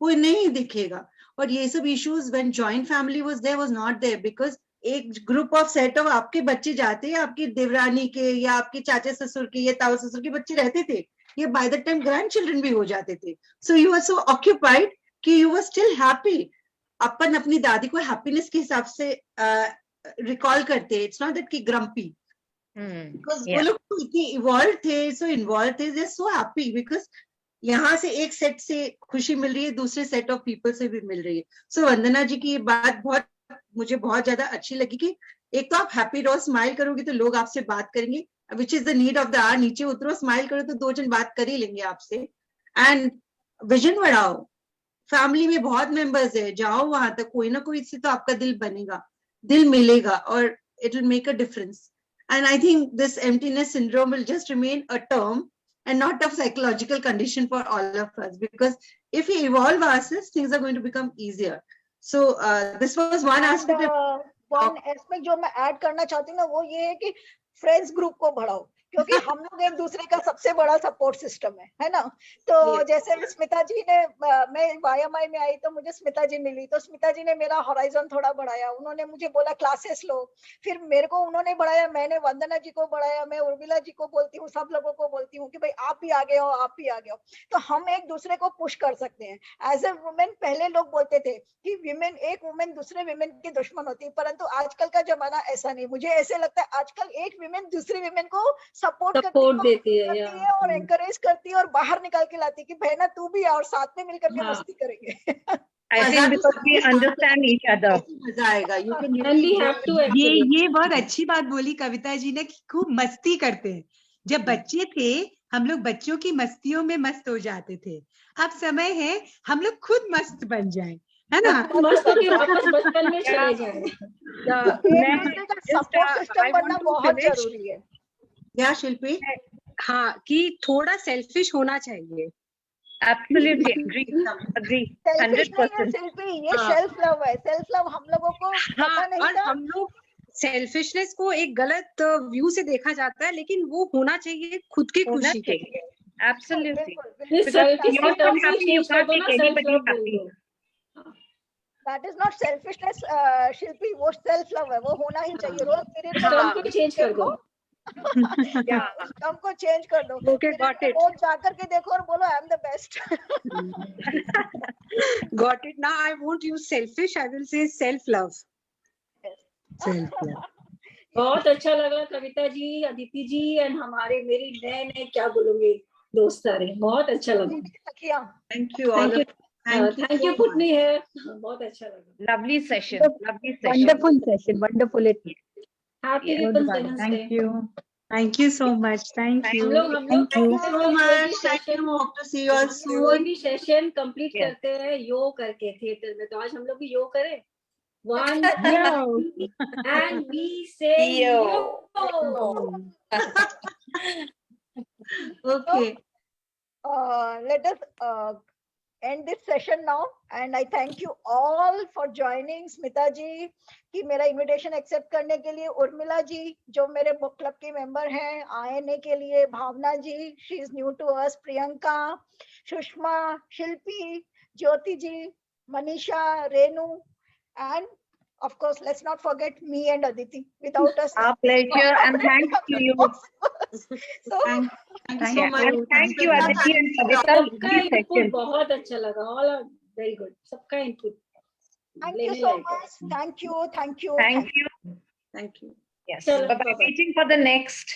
वो नहीं दिखेगा। और ये सब issues when joint family was there was not there, because एक ग्रुप ऑफ सेट ऑफ आपके बच्चे जाते हैं, आपकी देवरानी के या आपके चाचा ससुर के या ताऊ ससुर के बच्चे रहते थे, ये by the time grandchildren भी हो जाते थे। So you are so occupied कि यू वर स्टिल हैप्पी। अपन अपनी दादी को हैप्पीनेस के हिसाब से रिकॉल करते हैं, इट्स नॉट दैट कि ग्रम्पी, बिकॉज वो लोग इतने इवॉल्व थे, सो इन्वॉल्व थे, they are so happy because यहाँ से एक सेट से खुशी मिल रही है, दूसरे सेट ऑफ पीपल से भी मिल रही है। सो वंदना जी की ये बात मुझे बहुत ज्यादा अच्छी लगी कि एक तो आप हैप्पी रहो, स्माइल करोगे तो लोग आपसे बात करेंगे, which is the need of the hour. नीचे उतरो, स्माइल करो तो 2 जन बात कर ही लेंगे आपसे। एंड विजन बढ़ाओ, फैमिली में बहुत मेंबर्स है, जाओ वहां तक, कोई ना कोई से तो आपका दिल बनेगा, दिल मिलेगा, और it will make a difference. And I think this emptiness syndrome will just remain a term and not a psychological condition for all of us. Because if we evolve ourselves, things are going to become easier. So this was one aspect. One aspect जो मैं add करना चाहती हूँ ना वो ये है कि फ्रेंड्स ग्रुप को बढ़ाओ, क्योंकि हम लोग एक दूसरे का सबसे बड़ा सपोर्ट सिस्टम है ना। तो जैसे स्मिता जी ने, मैं YMI में आई तो मुझे स्मिता जी मिली, तो स्मिता जी ने मेरा हॉराइजन थोड़ा बढ़ाया, उन्होंने मुझे बोला क्लासेस लो, फिर मेरे को उन्होंने बढ़ाया, मैंने वंदना जी को बढ़ाया, मैं उर्मिला जी को बोलती हूँ, सब लोगों को बोलती हूँ कि भाई आप भी आगे हो, आप भी आगे हो। तो हम एक दूसरे को पुश कर सकते हैं। एज ए वुमेन पहले लोग बोलते थे कि विमेन, एक वुमेन दूसरे विमेन की दुश्मन होती है, परंतु आजकल का जमाना ऐसा नहीं। मुझे ऐसे लगता है आजकल एक विमेन दूसरी विमेन को सपोर्ट देती है और एनकरेज करती है और बाहर निकाल के लाती है कि बहना तू भी आ और साथ में मिलकर के मस्ती करेंगे। I think because we understand each other. मजा आएगा। You can ये बहुत अच्छी बात बोली कविता जी ने कि खूब मस्ती करते हैं। जब बच्चे थे हम लोग बच्चों की मस्तियों में मस्त हो जाते थे, अब समय है हम लोग खुद मस्त बन जाएं, है ना? मस्त होके वापस बचपन में चले जाएं। सपोर्ट सिस्टम बनना बहुत जरूरी है। या शिल्पी? हाँ, कि थोड़ा सेल्फिश होना चाहिए। Absolutely agree 100%। शिल्पी ये सेल्फ लव है, सेल्फ लव हम लोगों को पता नहीं और था। हम लोग सेल्फिशनेस को एक गलत व्यू से देखा जाता है, लेकिन वो होना चाहिए खुद की खुशी के लिए। Absolutely। That is not selfishness, शिल्पी, वो सेल्फ लव है, वो होना ही चाहिए। रोज मेरे चेंज कर दो, को चेंज कर दो। रोज जाकर के देखो और बोलो I am the best. Got it. Now I won't use selfish, I will say self love. बहुत अच्छा लगा कविता जी, अदिति जी एंड हमारे मेरी नए क्या बोलूंगी दोस्त सारे, बहुत अच्छा लगा। Thank you all. Thank you Putni है, बहुत अच्छा लगा। Lovely session, lovely session। Wonderful session, wonderful it. Happy Women's Day। Thank you so much, thank you। Thank you so much, thank you, hope to see you all soon। कोई भी session complete करते हैं योग करके theatre में, तो आज हम लोग भी योग करें। 1 and we say yo। Okay। Let us end this session now, and I thank you all for joining। Smita जी कि मेरा इनविटेशन एक्सेप्ट करने के लिए, उर्मिला जी जो मेरे बुक क्लब की मेंबर हैं आने के लिए, Bhavna ji she is new to us, Priyanka, Sushma, Shilpi, Jyoti ji, Manisha, Renu, and of course let's not forget me and Aditi. Without us, our pleasure and thanks to you। So thank you so much। Thank you Aditi and Kavita। सबका input बहुत अच्छा लगा, all are very good, सबका input. Thank you so much। Thank you। Thank you। Thank you। Yes, bye-bye। Waiting for the next